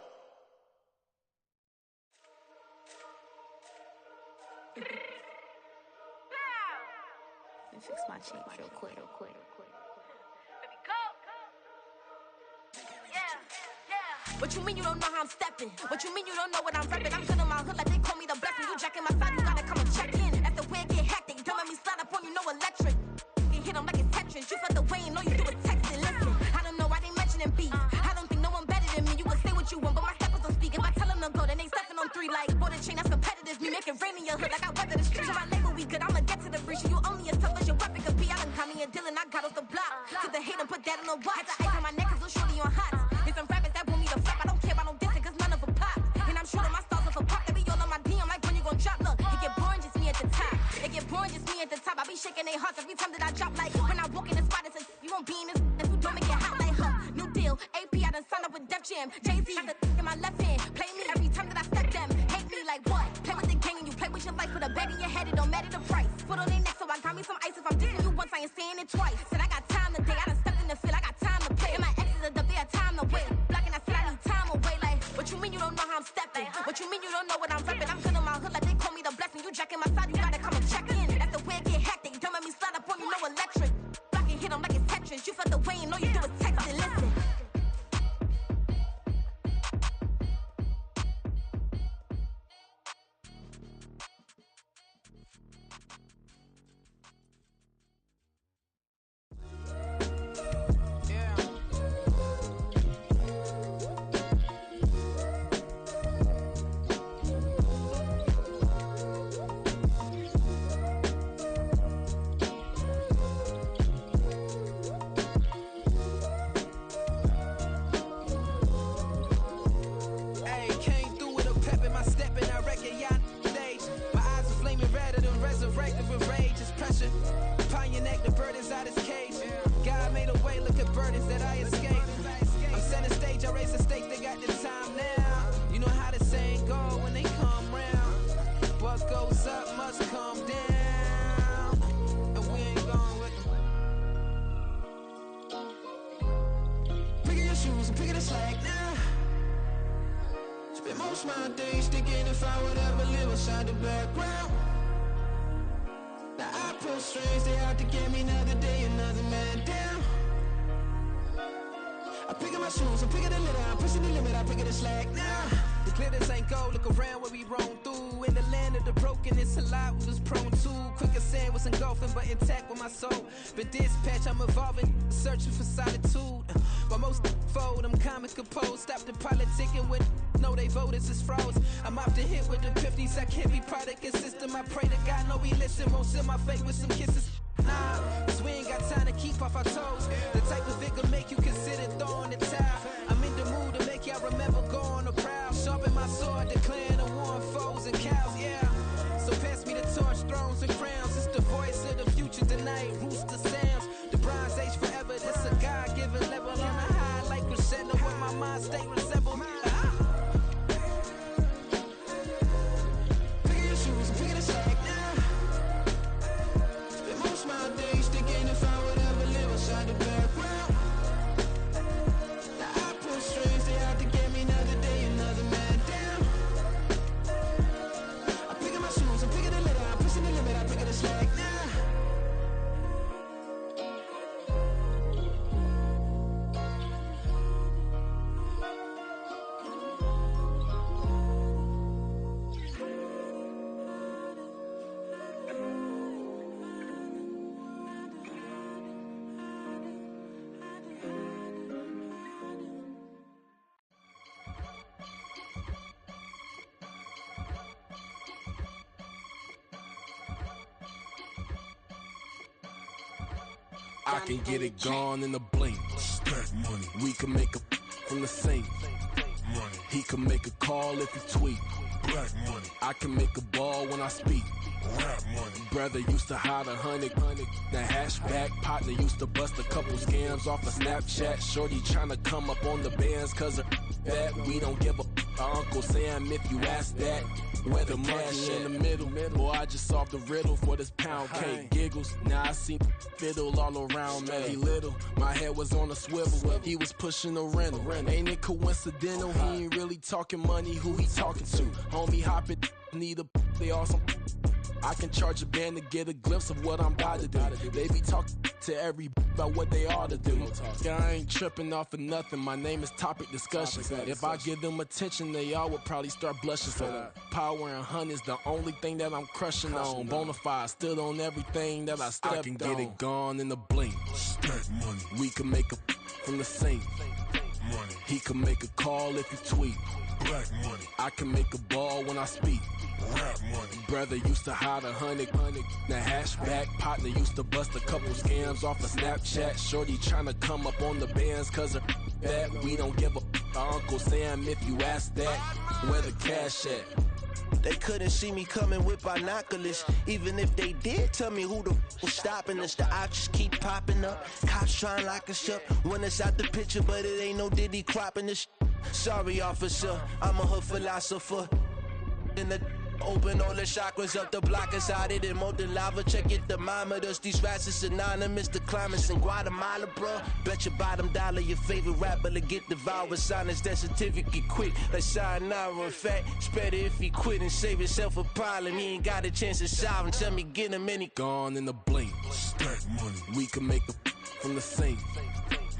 Let me fix my cheek real quick. What you mean you don't know how I'm stepping? What you mean you don't know what I'm repping? I'm good in my hood like they call me the blessing. You jacking my side, you gotta come and check in. As the way it get hectic, don't let me slide up on you, no electric. You hit them like it's Tetris. You felt the way and all you do is text and listen. I don't know why they mentioning beef. I don't think no one better than me. You can say what you want, but my steppers don't speak. If I tell them to go, then they stepping on 3 like border chain. That's competitive. Me make it rain in your hood like I weather the streets. So my label we good. I'ma get to the breach. You only as tough as your weapon could be. I done caught me a Dylan. I got off the block. To the hate and put that on the watch. Had the ice on my neck cause little shorty on hot. There's some rappers that want me to flop. I don't care about no dissing cause none of them pop. And I'm shooting my stars off a pop. They be all on my DM like when you gon' drop. Look, it get boring just me at the top. It get boring just me at the top. I be shaking their hearts every time that I drop. Like when I walk in the spot, it says you won't be in this if you don't make it hot like her. New deal, AP, I done signed up with Def Jam. Jay-Z has the in my left hand. Play me every time that I step them. Hate me like what? Play with the gang and you play with your life. Put a bet in your head, it don't matter the price. Put on their neck so I got me some ice. If I'm dissing you once, I ain't saying it twice. Said I got time to listen. What you mean you don't know what I'm reppin'? I'm good in my hood like they call me the blessing. You jacking my side, you gotta come and check in. That's the way it get hectic. Don't make me slide up on you, no electric. Block and hit them like it's Tetris. You felt the way and all you do is text and listen. I can get it gone in a blink. Stack money. We can make a from the sink. Money. He can make a call if he tweet. Black money. I can make a ball when I speak. Rap money. Brother used to hide 100. The hashback partner used to bust a couple scams off of Snapchat. Shorty tryna come up on the bands cause of that. We don't give a Uncle Sam if you ask that. Where the cash in the middle. Boy, I just solved the riddle for this pound cake. Giggles, now I see fiddle all around me. He little, my head was on a swivel. He was pushing a rental. Ain't it coincidental? He ain't really talking money, who he talking to? Homie hopping, need a they awesome. I can charge a band to get a glimpse of what I'm about to do. They be talking to every about what they ought to do. Yeah, I ain't tripping off of nothing. My name is Topic Discussion. If I give them attention, they all would probably start blushing. So power and hunt is the only thing that I'm crushing on. Bonafide stood on everything that I stepped on. I can get it gone in a blink. Stack money. We can make a from the sink. Money. He can make a call if you tweet. Black money. I can make a ball when I speak. Rap money. Brother used to hide 100. The hashback partner used to bust a couple scams off of Snapchat. Shorty tryna come up on the bands cause of that. We don't give a Uncle Sam if you ask that. Where the cash at? They couldn't see me coming with binoculars. Even if they did, tell me who the was stopping us. The options keep popping up. Cops trying to lock us up. When it's out the picture, but it ain't no Diddy cropping this. Sorry, officer, I'm a hood philosopher. In the Open all the chakras up, the block is out it and molten lava. Check your thermometers, these rats is synonymous to climates in Guatemala, bro. Bet your bottom dollar your favorite rapper to get devoured. Sign his death certificate quick, like sayonara. In fact, it's better if he quit and save himself a problem. He ain't got a chance to solve him. Tell me, get him any. Gone in the blink. Stack money. We can make a from the sink.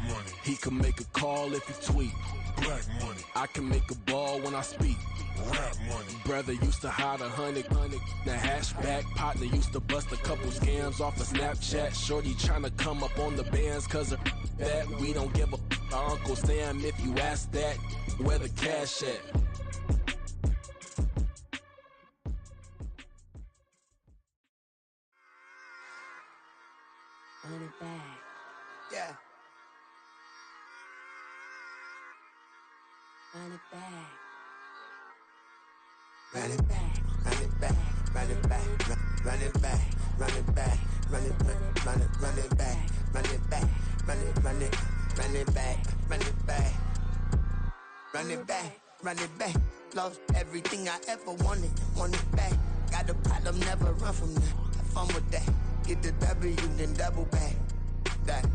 Money. He can make a call if he tweet. Black money. I can make a ball when I speak. Rap money. Brother used to hide 100, the hashback. Partner used to bust a couple scams off of Snapchat. Shorty tryna come up on the bands cause of that. We don't give a Uncle Sam if you ask that. Where the cash at? Run it back. Yeah. Run it back. Run it back, run it back, run it back, run it back, run it back, run it back, run it back, run it back, run it back, run it back, run it back, run it back. Lost everything I ever wanted it back. Got a problem, never run from that. Have fun with that. Get the W, then double back. That.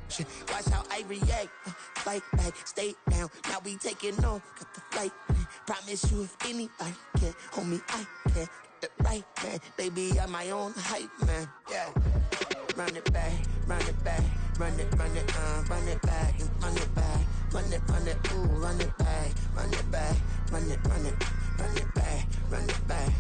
Shit. Watch how I react. Fight back, stay down. Now we taking on. Got the flight. Promise you if anybody can, homie, I can. Get the right man. Baby, I'm my own hype man. Yeah. Run it back, run it back, run it back, and run it back, ooh, run it back, run it back, run it back, run it back.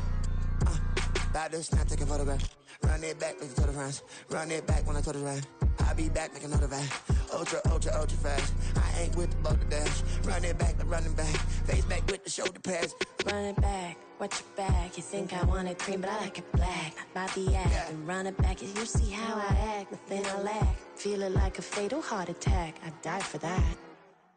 About to snap, take a photograph. Run it back, make it to the runs. Run it back when I told it right. I'll be back, make another back. Ultra fast. I ain't with the boat to dash. Run it back, but running back. Face back with the shoulder pads. Run it back, watch your back. You think I want it cream, but I like it black. Not the act, yeah. And run it back. You see how I act, nothing I lack. Feeling like a fatal heart attack. I'd die for that.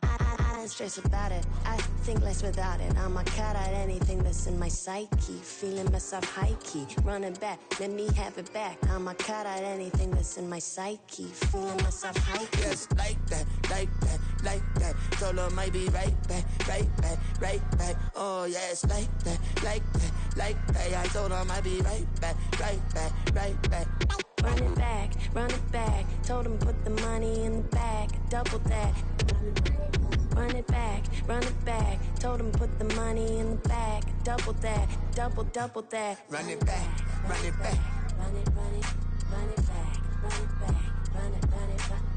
I don't stress about it. I think less without it. I'ma cut out anything that's in my psyche. Feeling myself high key. Running back, let me have it back. I'ma cut out anything that's in my psyche. Feeling myself high key. Yes, like that. Solo might be right back. Oh, yes, like that. I told him I'd be right back. Run it back. Told him put the money in the bag. Double that. Run it back. Told him put the money in the bag. Double that. Double that. Run it back. Run it back. Run it back. Run it back. Run it back.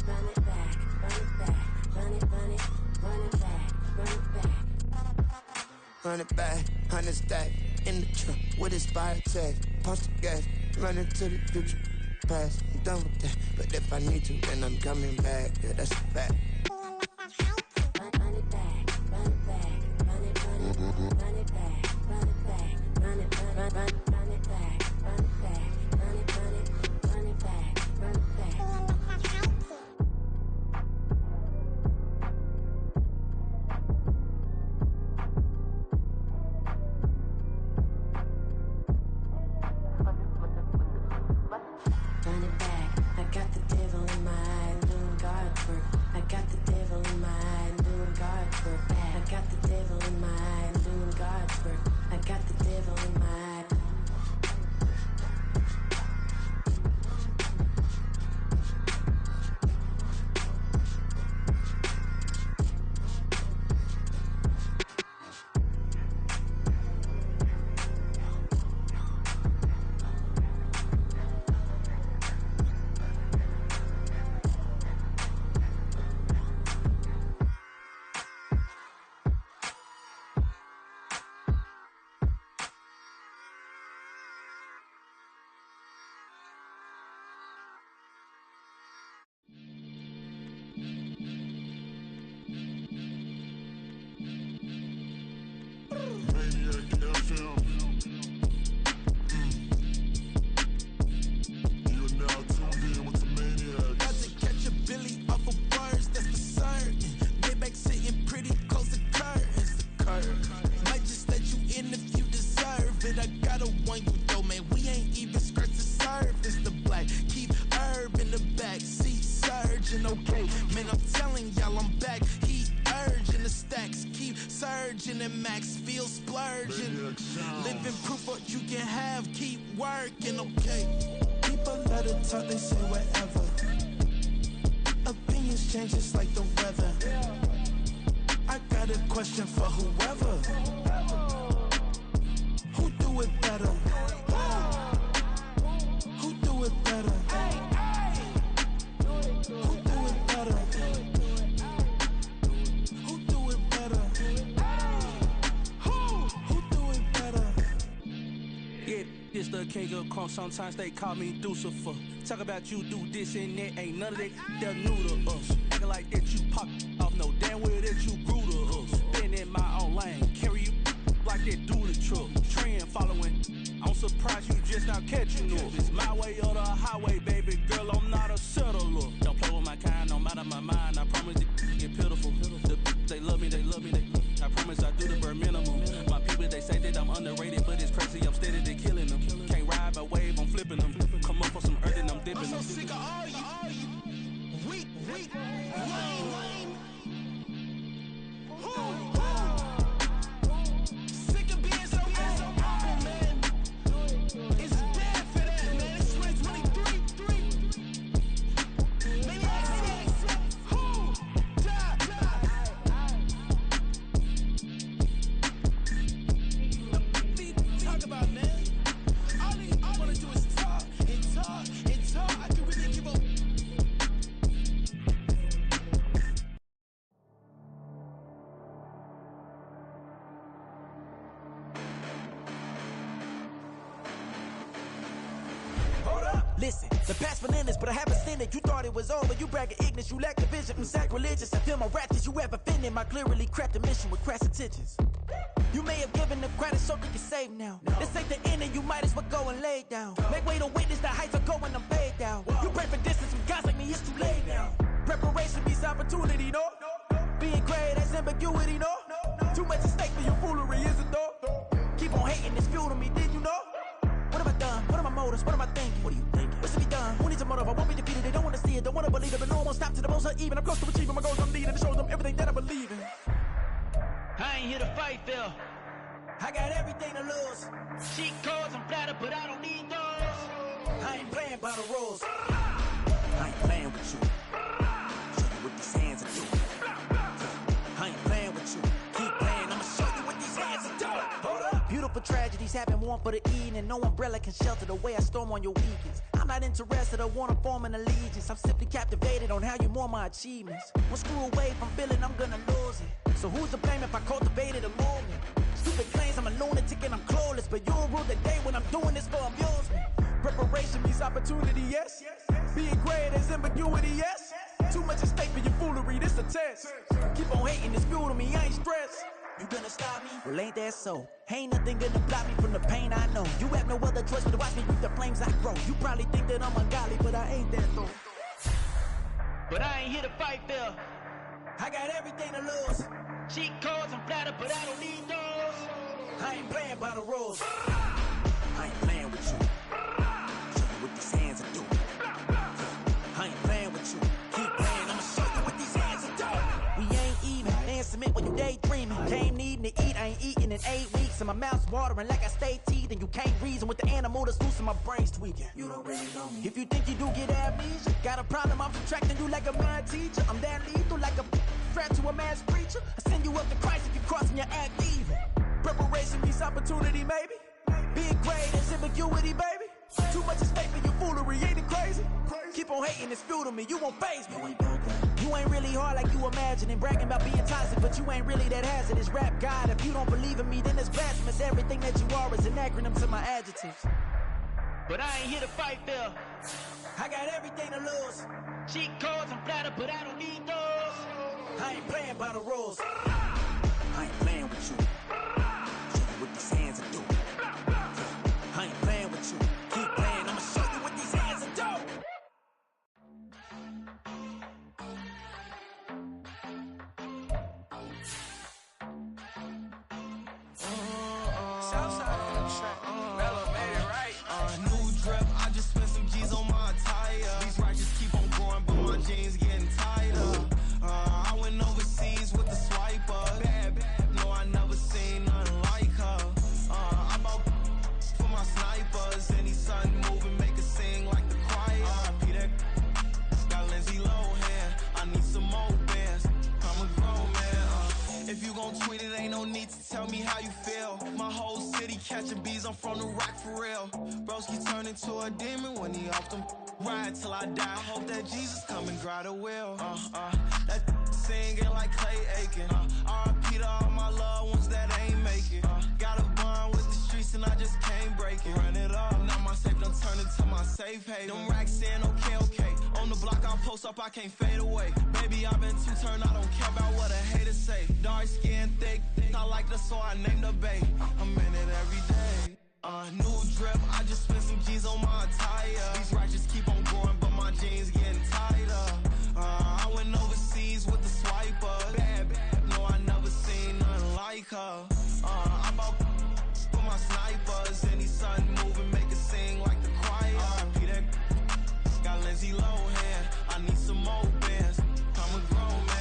Run it back. Run it back. Run it back. 100 stack in the trunk with his fire tag. Punch the gas. Running to the future. Past. I'm done with that. But if I need to, then I'm coming back. Yeah, that's a fact. you can have, keep working, okay? People let it talk, they say whatever. Opinions change just like the weather. I got a question for whoever. Who do it better? Who do it better? Who do it better? Who do it better? Who do it better? Yeah, this the king of crunk. Sometimes they call me Lucifer. Talk about you do this and that. Ain't none of that they're new to us. Acting like that you pop off. No damn well that you grew to us. Been in my own lane. Carry you like that do the truck. Trend following. I'm surprised you just not catching up. It's my way or the highway, baby girl. I'm not a settler. Don't play with my kind, no matter my mind. I promise it get pitiful. They love me, they love me, I promise I do the bare minimum. My people, they say that I'm underrated, but it's crazy, I'm steady, they killing them. Can't ride my wave, I'm flipping them. Come up for some earth and I'm dipping them. I'm so sick of all you weak, lame. Sick of being so humble, man. It's bad for that, man. It's 2023. Maniacs. Who? Die. Talk about, man. All I wanna do is talk and talk and talk. I can really give up. Listen, the past bananas, but I haven't seen it. You thought it was over, you bragging ignorance, you lack the vision from sacrilegious. I feel my ratchets, you have offended my clearly crafted mission with crass intentions. You may have given them credit so you can save now. This ain't the end and you might as well go and lay down. Make way to witness the heights are going, I'm paid down. You pray for distance with guys like me, it's too late now. Preparation beats opportunity, no? Being great has ambiguity, no? Too much at stake for your foolery, is it though? Keep on hating, it's fuel to me, did you know? What have I done? What are my motives? What am I thinking? What are you thinking? What's to be done? Who needs a motive? I won't be defeated. They don't want to see it, don't want to believe it, but no one won't stop to the most uneven. I'm close to achieving my goals. I'm leading to show them everything that I believe in. I ain't here to fight, Phil. I got everything to lose. Cheat codes, I'm flattered, but I don't need those. I ain't playing by the rules. I ain't playing with you. Show you what these hands are doing. I ain't playing with you. Keep playing, I'ma show you what these hands are doing. Hold up. Beautiful tragedies happen, one for the evening, and no umbrella can shelter the way I storm on your weekends. I'm not interested, I wanna form an allegiance. I'm simply captivated on how you more my achievements. One screw away from feeling I'm gonna lose it. So who's to blame if I cultivated a movement? Stupid claims I'm a lunatic and I'm clueless, but you'll rule the day when I'm doing this for amusement. Preparation means opportunity, yes. Being great is ambiguity, yes. Too much at stake for your foolery, this a test. Keep on hating, it's fuel to me, I ain't stressed. You gonna stop me? Well, ain't that so? Ain't nothing gonna block me from the pain I know. You have no other choice but to watch me reap the flames I grow. You probably think that I'm ungodly, but I ain't that though. But I ain't here to fight, Phil. I got everything to lose. Cheat codes, I'm flattered, but I don't need those. I ain't playing by the rules. I ain't playing with you. Show you what these hands are doing. I ain't playing with you. Keep playing, I'ma show you what these hands are doing. We ain't even. They submit when you daydreaming. Came needing to eat, I ain't eating in 8 weeks. And my mouth's watering like I stay teeth. And you can't reason with the animal that's loose and my brain's tweaking. You don't really know me. If you think you do get amnesia, got a problem, I'm subtracting you like a mad teacher. I'm that lethal like a threat to a mass preacher. I send you up to Christ if you crossing your act evil. Preparation means opportunity, maybe. Being great is ambiguity, baby. Too much at stake for your foolery, ain't it crazy? Keep on hating, it's fuel to me, you won't faze me. You ain't really hard like you imagine and bragging about being toxic, but you ain't really that hazardous. Rap God, if you don't believe in me, then it's blasphemous. Everything that you are is an acronym to my adjectives. But I ain't here to fight, Phil. I got everything to lose. Cheat codes, I'm flattered, but I don't need those. I ain't playing by the rules. I ain't playing with you. Show you what these hands are doing. I ain't playing with you. Keep playing, I'ma show you what these hands are doing. Southside on the track. Mellow made it right. New drip, I just spent some G's on my attire. These righteous keep on growing, but my jeans getting tighter. I went overseas with the swiper. Bad, no, I never seen nothing like her. rock for real. Broski turn into a demon when he off them. Ride till I die. I hope that Jesus come and grab the wheel. That singing like Clay Aiken. R.I.P. to all my loved ones that ain't make it. Got a bond with the streets and I just can't break it. Run it up, now my safe done turn into my safe haven. Them racks in, okay. On the block I'll post up, I can't fade away. Baby, I've been too turned, I don't care about what a hater say. Dark skin, thick, I like the so I named the bay. I'm in it every day. New drip, I just spent some G's on my attire. These racks just keep on growing, but my jeans getting tighter. I went overseas with the swiper. Bad, no, I never seen nothing like her. I bought for my snipers. Any sudden moving, make it sing like the choir. R.I.P. that got Lindsay Lohan. I need some more bands. I'm a grown man.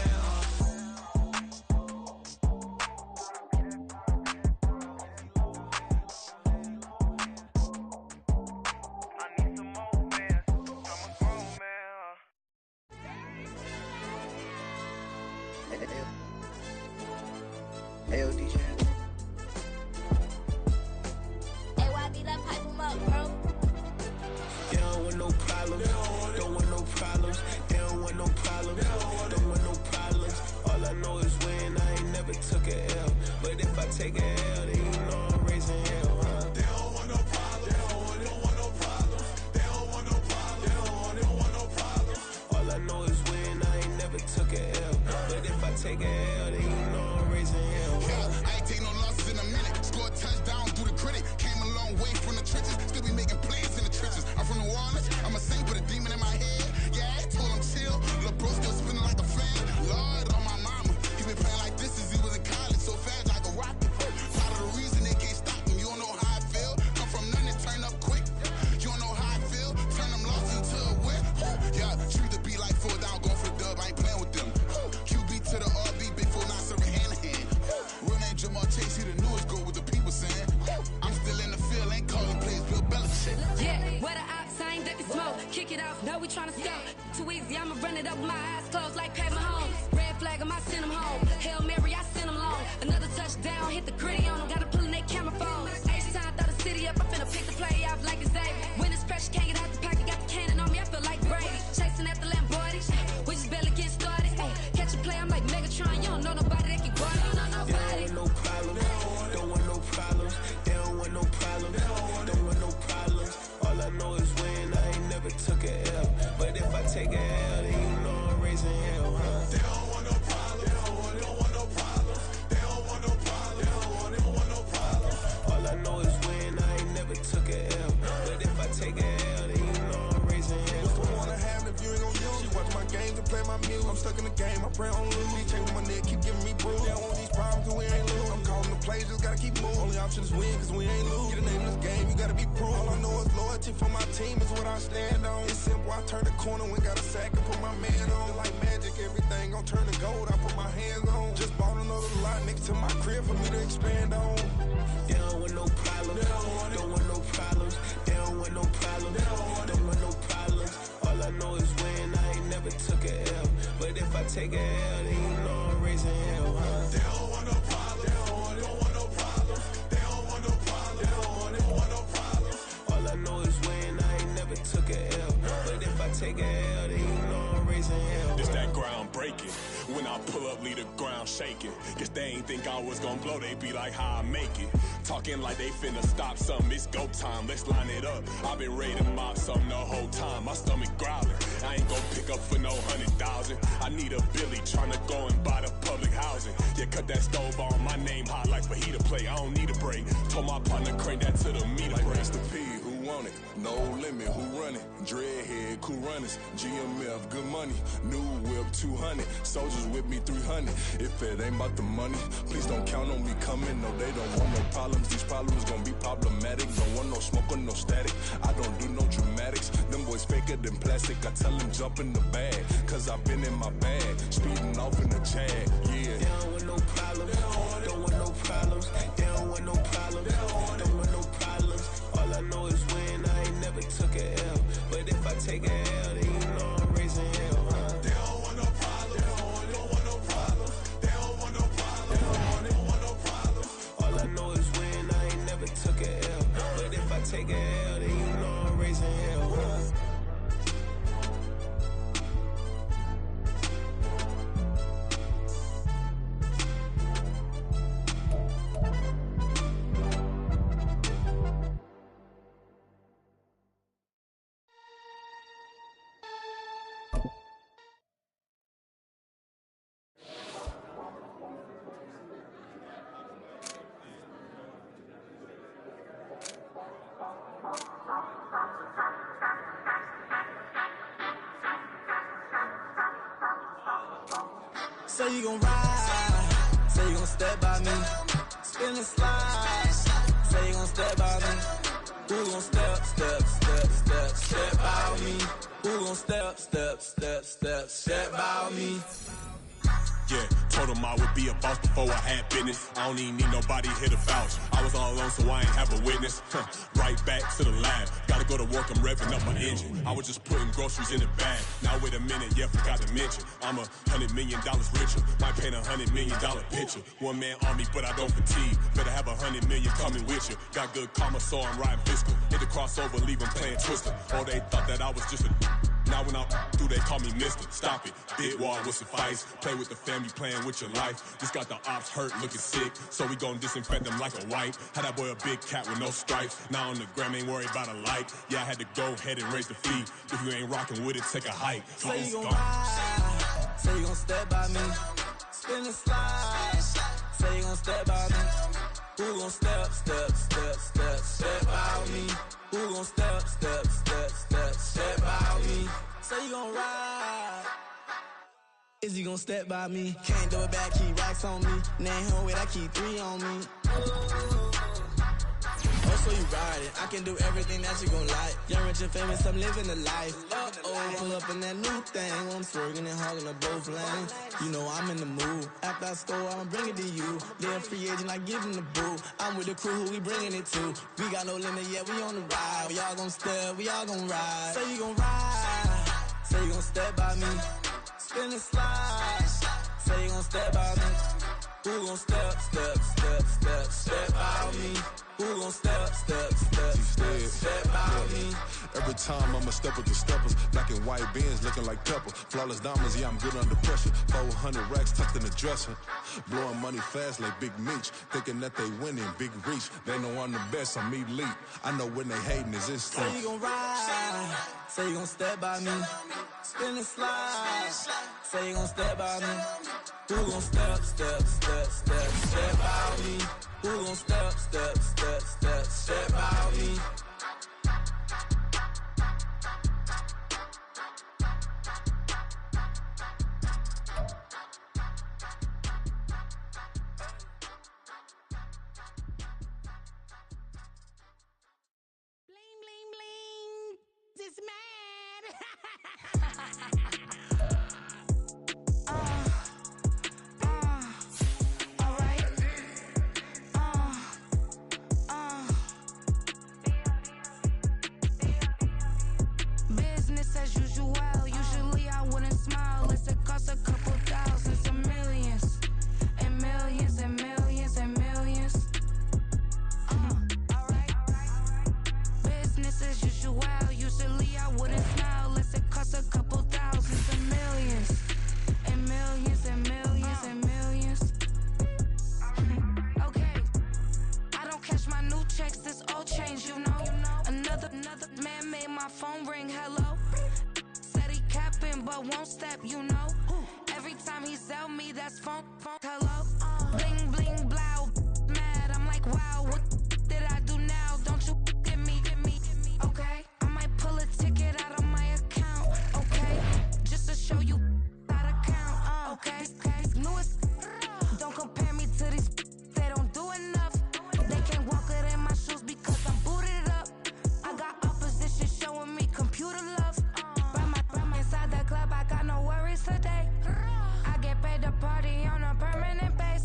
Ayo, DJ. Hey, YB, let's pipe him up, bro. They don't want no problems. Don't want no problems. They don't want no problems. Don't want no problems. All I know is when I ain't never took a L. But if I take a L, then you know I'm raising hell, huh? They don't want no problems. They don't want no problems. They don't want no problems. They don't want no problems. All I know is when I ain't never took a L. But if I take a L, then you know I'm raising hell. Yeah, I ain't take no losses in a minute. Scored a touchdown through the critic. Came a long way from the trenches. Still be making plays in the trenches. I'm from New Orleans. I'm a saint with a demon in my head. Yeah, I told him chill. Lil' bro still spinning like a fan. Lord on my mama. He been playing like this since he was in college. So fast like a rocket. Part of the reason they can't stop him. You don't know how I feel. Come from nothing, turn up quick. You don't know how I feel. Turn them losses into a win. Yeah, treat the beat like 4 down. Going for the dub. I ain't playing with them. QB to the RB. Big 4 9 serving hand to hand. Real name Jamal Chase. He the newest goal with the people saying. I'm still in the field. Ain't calling plays. Bill Belichick. Yeah, where the ops, I ain't ducking smoke. Kick it off, know we tryna scout. Too easy, I'ma run it up with my eyes closed like Pat Mahomes. Red flag, I send him home. Hail Mary, I send him long. Another touchdown, hit the gritty on them. Gotta pull in they camera phones. H-time, throw the city up. I finna pick the play off like it's Xavier. When it's pressure, can't get out the pocket. Got the cannon on me, I feel like Brady. Chasing after Lamborghini, we just barely get started. Ay, catch a play, I'm like Megatron. You don't know nobody that can guard it. You know nobody. They don't want no problems. Don't want no problems. They don't want no problems. Don't want no problems. All I know is when I ain't never took a L. But if I take a L, then you know I'm raising hell, huh? They don't want no problems. They don't want no problems. They don't want no problems. They don't want no problems. All I know is when I ain't never took a L. But if I take a L, then you know I'm raising hell. What's the point of having if you ain't gon' use? She watch my games and play my music. I'm stuck in the game, I pray on lose. These chains on my neck keep giving me bruise. They don't want these problems cause we ain't lose. I'm calling the plays, just gotta keep moving. Only option is win cause we ain't lose. Get the name of this game, you gotta be proof. All I know is loyalty for my team is what I stand on. It's simple, I turn the corner when got a sack and put my man on. Like magic, everything gon' turn to gold, I put my hands on. Just bought another lot next to my crib for me to expand on. They don't want no problems. Don't want no problems. They don't want no problems. Don't want no problems. All I know is when I ain't never took a L. But if I take a L, then you know I'm raising hell, huh? They don't want no problems. They don't want no problems. They don't want no problems. They don't want no problems. All I know is when I ain't never took a L. But if I take a L, then you know I'm raising hell. It's that ground breaking. When I pull up, leave the ground shaking. Guess they ain't think I was gonna blow, they be like, how I make it. Talking like they finna stop something, it's go time, let's line it up. I've been ready to mop something the whole time, my stomach growling. I ain't gon' pick up for no 100,000. I need a Billy tryna go and buy the public housing. Yeah, cut that stove on, my name hot like fajita play. I don't need a break. Told my partner crank that to the meter like break. Race the P, who want it? No limit, who run it? Dreadhead, cool runners. GMF, good money. New whip, 200. Soldiers with me, 300. If it ain't about the money, please don't count on me coming. No, they don't want no problems. These problems gon' be problematic. Don't want no smoke or no static. I don't do no dramatics. Them boys faker than plastic. I tell them jump in the bag, cause I've been in my bag. Speeding off in the Jag, yeah. They don't want no problems. Don't want no problems. They don't want no problems. Don't want no problems. All I know is when I ain't never took a L. But if I take a L, then you know I'm raising hell, huh? They don't want no problems. They don't want no problems. They don't want no problems. They don't want no problems. All I know is when I ain't never took a L. But if I I take a L, then you know I'm raising hell, huh? Say you gon' ride, say you gon' step by me, spin and slide, say you gon' step by me, who gon' step by me, who gon' step by me. Yeah, told him I would be a boss before I had business. I don't even need nobody here to vouch. I was all alone, so I ain't have a witness. Right back to the lab. Gotta go to work, I'm revving up my engine. I was just putting groceries in the bag. Now wait a minute, yeah, forgot to mention. I'm $100 million richer. Might paint $100 million picture. One man army, but I don't fatigue. Better have 100 million coming with you. Got good karma, so I'm riding fiscal. Hit the crossover, leave them playing Twister. Or they thought that I was just a... Now when I do, they call me mister. Stop it. Big wall will suffice. Play with the family, playing with your life. Just got the ops hurt, looking sick. So we gon' disinfect them like a wipe. Had that boy a big cat with no stripes. Now on the gram, ain't worried about a light. Yeah, I had to go ahead and raise the fee. If you ain't rocking with it, take a hike. Say you gon' ride, say you gon' step by me, spin and slide, say you gon' step by me, who gon' step by me, who gon' step by me, say you gon' ride, is he gon' step by me, can't do it back, keep racks on me, name home with I keep 3 on me. Oh, so you ride it. I can do everything that you gon' like. Young, rich, and famous, I'm living the life. Uh-oh, pull up in that new thing. When I'm swerving and hogging up both lanes. You know I'm in the mood. After I score, I'ma bring it to you. They're a free agent, I give him the boo. I'm with the crew, who we bringing it to. We got no limit, yeah, we on the ride. We all gon' step, we all gon' ride. Say you gon' ride. Say you gon' step by me. Spin and slide. Say you gon' step by me. Who gon' step by me? Who gon' step by me? Every time I'ma step with the steppers. Black and white beans looking like pepper. Flawless diamonds, yeah, I'm good under pressure. 400 racks tucked in the dresser. Blowing money fast like Big Meech. Thinking that they winning, big reach. They know I'm the best, I'm elite. I know when they hating is instinct. Say you gon' ride, say you gon' step by me. Spin and slide, say you gon' step by me. Who gon' step by me? Who gon' step by me? Bling, bling, bling. This mad. Business as usual. Usually I wouldn't smile unless it costs a couple thousands and millions. And millions and millions and millions. Business as usual. Usually I wouldn't smile unless it costs a couple thousands and millions. And millions and millions and millions. Okay. I don't cash my new checks, this old change, you know. Another man made my phone ring, hello. Said he capping but won't step, you know. Every time he sell me, that's phone, hello. Bling, bling, blow, mad, I'm like, wow, what did I do now? Don't you get me, okay? I might pull a ticket out of my account, okay? Just to show you how to count, okay? Newest, don't compare me to these, they don't do enough. They can't walk it in my shoes because I'm booted up. I got opposition showing me computer love. Run inside the club, I got no worries today. I get paid to party on a permanent basis.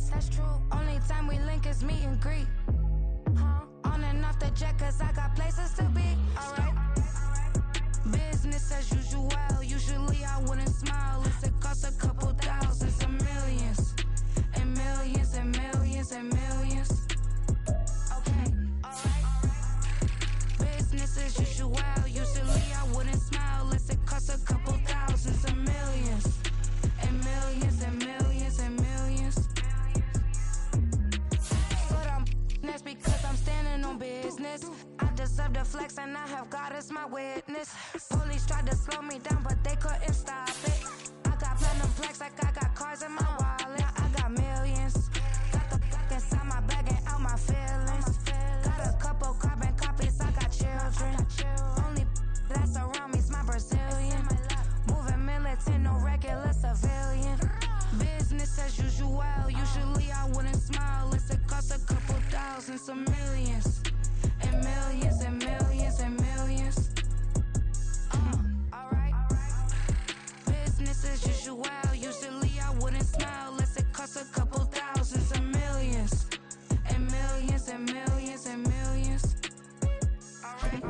flex and I have God as my witness. Police tried to slow me down, but they couldn't stop it. I got platinum plaques like I got cars in my wallet. I got millions. Got the fuck inside my bag and out my feelings. Got a couple carbon copies, I got children. Only that's around me's my Brazilian. Moving militant, no regular civilian. Business as usual, usually I wouldn't smile. Unless it costs a couple thousands of millions. And millions and millions and millions. Alright. Business as usual, usually I wouldn't smile. Unless it costs a couple thousands of millions. And millions and millions and millions. Alright.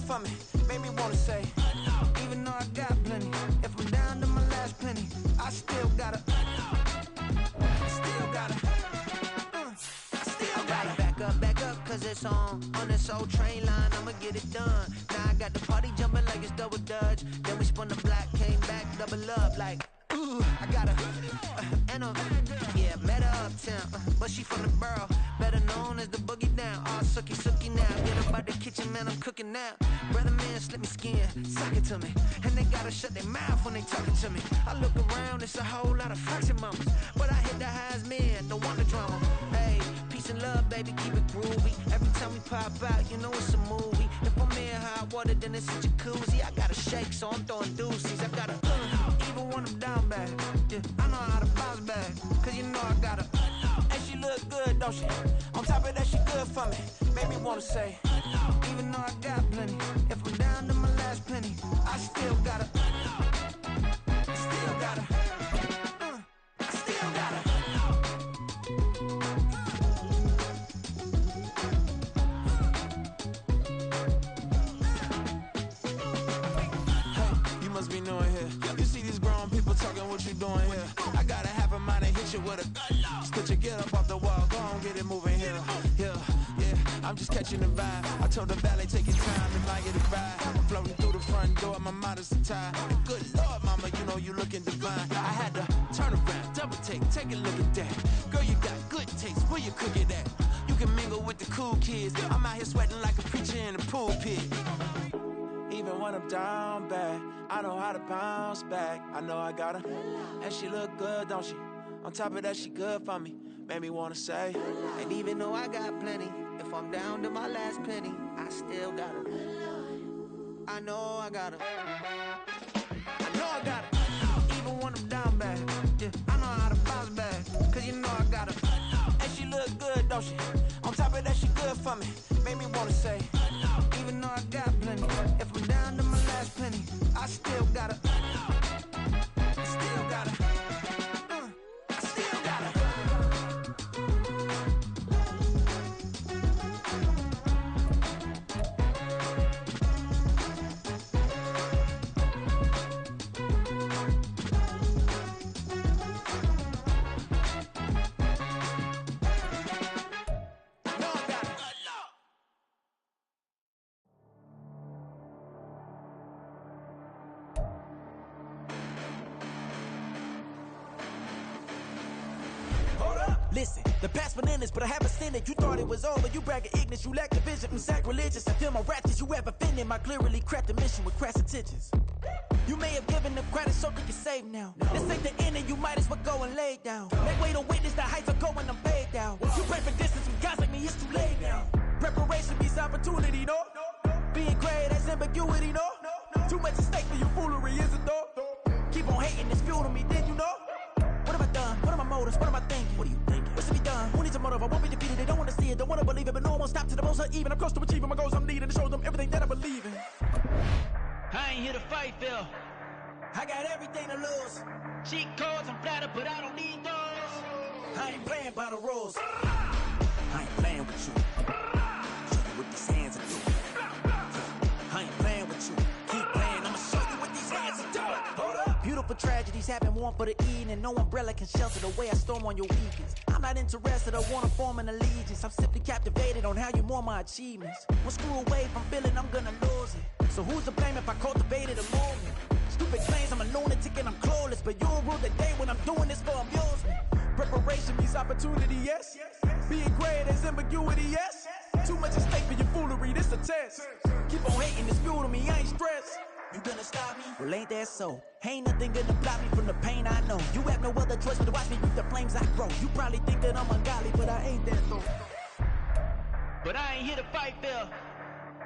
For me, made me wanna say, even though I got plenty, if I'm down to my last penny, I still gotta back up, cause it's on this old train line, I'ma get it done. Now I got the party jumping like it's double dutch, then we spun the block, came back, double up, like, ooh, I got met her uptown, but she from the borough, better known as the boogie down, all sookie now, get up out the kitchen, man, I'm cooking now, brother man, slip me skin, suck it to me, and they gotta shut their mouth when they talking to me, I look around, it's a whole lot of fraction mamas, but I hit the highs, man, don't want the drama, hey, peace and love, baby, keep it groovy, every time we pop out, you know it's a movie, if I'm in hot water, then it's a jacuzzi, I gotta shake, so I'm throwing deuces, I gotta, even when I'm down bad, yeah, I know how to bounce back, cause you know I gotta, and she look good, don't she, on top of that, she good for me, made me wanna say, even though I got plenty, if I'm down to my last penny, I still gotta, must be knowing here. You see these grown people talking, what you doing here? I gotta have a mind and hit you with a just put your get up off the wall, go on, get it moving here. Yeah, I'm just catching the vibe. I told the valet, take your time, if I get a ride. Floating through the front door, my mind is tied. Good Lord, mama, you know you looking divine. I had to turn around, double take a look at that. Girl, you got good taste, where you cook it at? You can mingle with the cool kids. I'm out here sweating like a preacher in a pulpit. Even when I'm down bad, I know how to bounce back. I know I got her, and she look good, don't she? On top of that, she good for me. Made me wanna say, and even though I got plenty, if I'm down to my last penny, I still got her. I know I got her. I know I got her. Even when I'm down bad, yeah, I know how to bounce back. Cause you know I got her, and she look good, don't she? On top of that, she good for me. Made me wanna say, even though I got plenty, if I'm down to my last penny, I still gotta, still gotta, still gotta. Listen, the past bananas, but I haven't seen it. You thought it was over, you bragging ignorance, you lack the vision from sacrilegious. I feel my ratchets, you have offended my clearly crafted mission with crass intentions. You may have given them credit so you can save now. This ain't the end and you might as well go and lay down. Make way to witness the heights are going, I'm paid down. You pray for distance with guys like me, it's too late now. Preparation means opportunity, no? Being great, that's ambiguity, no? Too much at stake for your foolery, is it though? Keep on hating, it's fuel to me, did you know? What have I done? What are my motives? What am I thinking? What are you thinking? What's to be done? Who needs a motive? I won't be defeated. They don't want to see it, don't want to believe it, but no one won't stop to the most even. I'm close to achieving my goals. I'm needing to show them everything that I believe in. I ain't here to fight, Phil. I got everything to lose. Cheat codes, I'm flattered, but I don't need those. I ain't playing by the rules. I ain't playing with you. Show you what these hands are doing. I when tragedies happen, one for the evening. No umbrella can shelter the way I storm on your weekends. I'm not interested or wanna form an allegiance. I'm simply captivated on how you more my achievements. One screw away from feeling I'm gonna lose it. So who's to blame if I cultivated a movement? Stupid claims I'm a lunatic and I'm clueless, but you'll rule the day when I'm doing this for amusement. Preparation means opportunity, yes. Being great, there's ambiguity, yes. Too much at stake for your foolery, this a test. Keep on hating, it's fuel to me, I ain't stressed. You gonna stop me? Well, ain't that so? Ain't nothing gonna block me from the pain I know. You have no other choice but to watch me reap the flames I grow. You probably think that I'm ungodly, but I ain't that though. But I ain't here to fight fair.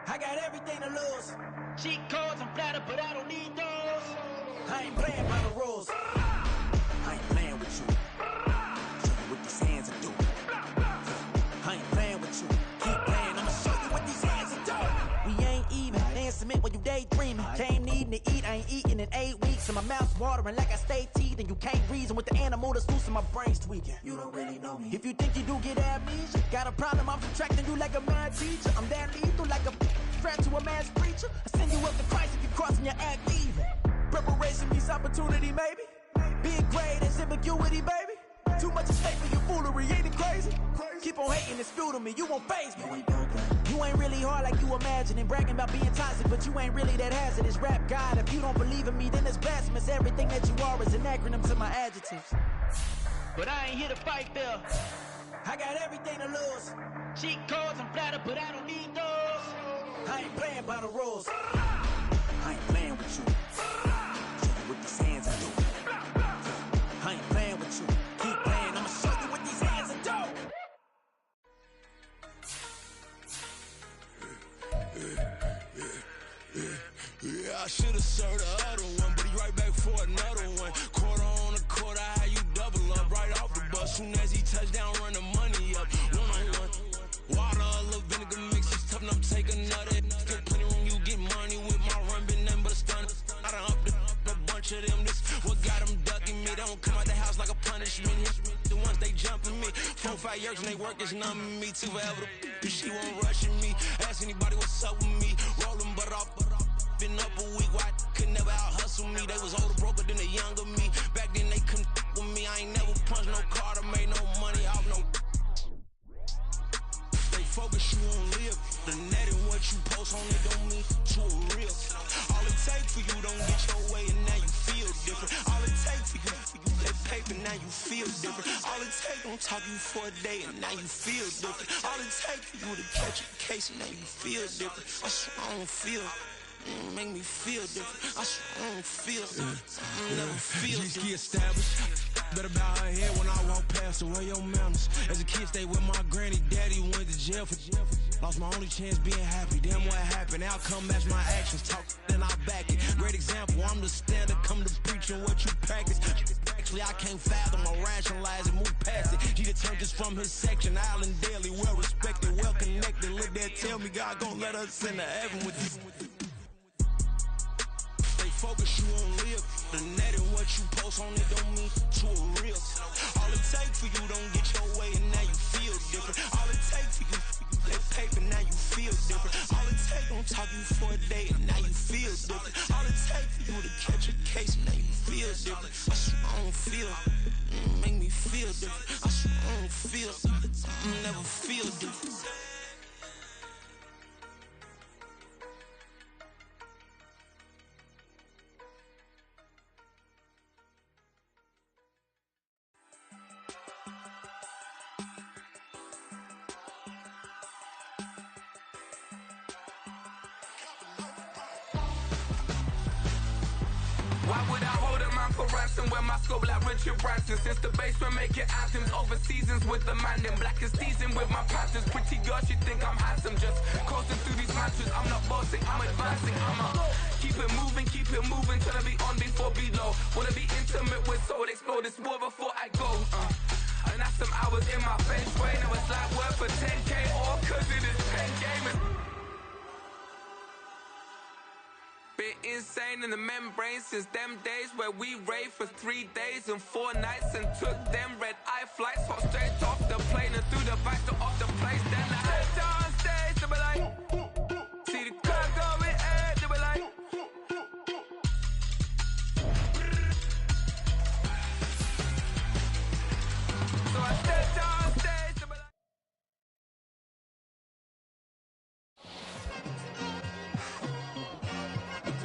I got everything to lose. Cheat codes, I'm flattered, but I don't need those. I ain't playing by the rules. I ain't playing with you. Show you what these hands are doing. I ain't playing with you. Keep playing, I'ma show you what these hands are doing. We ain't even. They submit when you daydreaming. Came needing to eat, I ain't eating in 8 weeks. And my mouth's watering like I stay teething. You can't reason with the animal that's loose and my brain's tweaking. You don't really know me. If you think you do get amnesia, got a problem, I'm subtracting you like a mad teacher. I'm that lethal like a threat to a man's preacher. I send you up to Christ if you crossing your act evil. Preparation means opportunity, maybe. Being great is ambiguity, baby. Too much at stake for your foolery, ain't it crazy? Keep on hating, it's fuel to me, you won't faze me. You ain't really hard like you imagine and bragging about being toxic, but you ain't really that hazardous. Rap God, if you don't believe in me, then it's blasphemous. Everything that you are is an acronym to my adjectives. But I ain't here to fight fair. I got everything to lose. Cheat codes, I'm flattered, but I don't need those. I ain't playing by the rules. I ain't playing with you. Show you what these hands are doing. I ain't playing with you. Keep playing, I'ma show you what these hands are doing. Yeah, I should've served the other one, but he right back for another one. Quarter on a quarter, how you double up right off the bus. Soon as he touch down, run the money up. One-on-one. Water, a little vinegar mix, it's tough, and I'm taking another. Still plenty room, you get money with my run, been nothing but a stun. I done up a bunch of them, this what got them ducking me. They don't come out the house like a punishment. The ones they jumping me. 4 or 5 years and they work is numbing me. Too forever, she won't rushing me. Ask anybody what's up with me. Rolling butt off. Been up a week, why could never out hustle me? They was older, broker than the younger me. Back then they couldn't with me. I ain't never punched no card or made no money off no. They focus you on live. The net and what you post on it don't mean to a real. All it take for you don't get your way and now you feel different. All it take for you that paper, now you feel different. All it take don't talk you for a day and now you feel different. All it take for you to catch a case and now you feel different. I swear I don't feel. Make me feel different. I swear I don't feel. Never feel different. G-ski established. Better bow her head when I walk past her. Where your manners? As a kid, stayed with my granny. Daddy went to jail for. Lost my only chance being happy. Damn, what happened? Outcome match my actions. Talk, then I back it. Great example. I'm the standard. Come to preaching what you practice. Actually, I can't fathom or rationalize and move past it. He turned this from his section. Island daily, well respected, well connected. Look there, tell me God gon' let us into heaven with these. Focus you on live. The net and what you post on it don't mean to a real. All it take for you don't get your way and now you feel different. All it take for you that paper, now you feel different. All it take don't talk you for a day and now you feel different. All it take for you to catch a case and now you feel different. I swear I don't feel. Make me feel different. I swear I don't feel. Never feel different. Why would I hold a man for ransom when my scope like Richard Branson? Since the basement making anthems over seasons with the man, then black is teasing with my patterns. Pretty girls, you think I'm handsome, just coasting through these matches. I'm not bossing, I'm advancing. I'ma keep it moving till I be on before below. Wanna be intimate with soul, explore this war before I go. And that's some hours in my bench way. Now it's like work for 10K, all cause it is pen gaming. Been insane in the membrane since them days where we raved for 3 days and 4 nights and took them red eye flights, hot straight off the plane and through the back door of the place. Then I head on stage, they be like, see the crowd going air, they be like,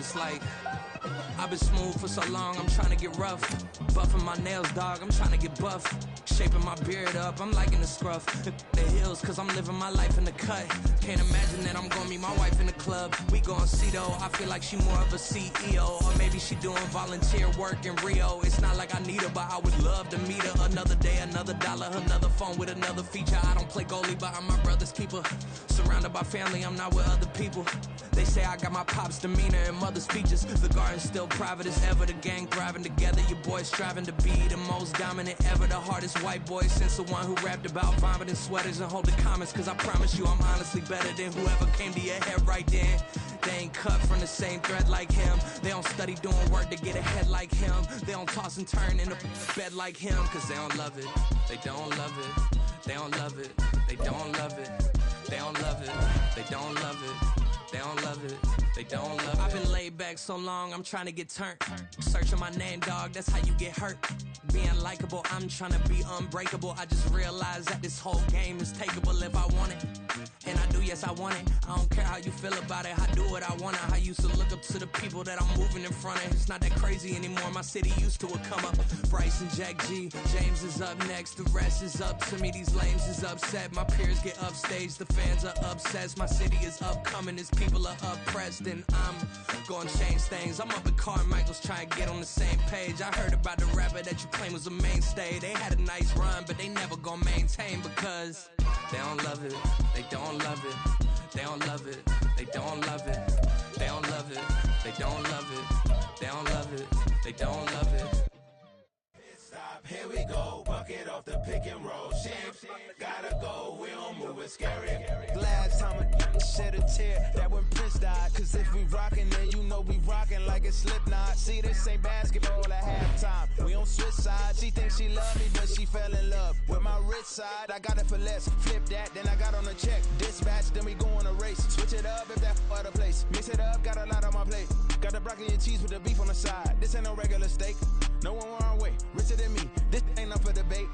It's like I've been smooth for so long, I'm trying to get rough. Buffing my nails, dog, I'm trying to get buff. Shaping my beard up, I'm liking the scruff. The hills, cause I'm living my life in the cut. Can't imagine that I'm gonna meet my wife in the club. We gon' see though, I feel like she more of a CEO. Or maybe she doing volunteer work in Rio. It's not like I need her, but I would love to meet her. Another day, another dollar, another phone with another feature. I don't play goalie, but I'm my brother's keeper. Surrounded by family, I'm not with other people. They say I got my pop's demeanor and mother's features. The garden's still private as ever. The gang thriving together. Your boys striving to be the most dominant ever. The hardest white boy since the one who rapped about vomiting sweaters and holding comments. Cause I promise you I'm honestly better than whoever came to your head right then. They ain't cut from the same thread like him. They don't study doing work to get ahead like him. They don't toss and turn in the bed like him. Cause they don't love it. They don't love it. They don't love it. They don't love it. They don't love it. They don't love it. They don't love it, they don't love it. I've been laid back so long, I'm trying to get turned. Searching my name, dog, that's how you get hurt. Being likable, I'm trying to be unbreakable. I just realized that this whole game is takeable if I want it. And I do, yes, I want it. I don't care how you feel about it, I do what I want. I used to look up to the people that I'm moving in front of. It's not that crazy anymore, my city used to come up. Bryce and Jack G, James is up next. The rest is up to me, these lames is upset. My peers get upstaged, the fans are obsessed. My city is upcoming, it's people are oppressed, and I'm gonna change things. I'm up at Carmichael's trying to get on the same page. I heard about the rapper that you claim was a mainstay. They had a nice run, but they never gonna maintain because they don't love it. They don't love it. They don't love it. They don't love it. They don't love it. They don't love it. They don't love it. They don't love it. Stop, here we go, bucket off the pick and roll. Shit, gotta go, we don't move it scary. Last time a shed a tear, that when Prince died. Cause if we rockin', then you know we rockin' like it's Slipknot. See, this ain't basketball at halftime. We on switch sides. She thinks she love me, but she fell in love with my rich side. I got it for less. Flip that, then I got on a check. Dispatch, then we go on a race. Switch it up if that other place. Mix it up, got a lot on my plate. Got the broccoli and cheese with the beef on the side. This ain't no regular steak. No one wrong way, richer than me. This ain't up for debate.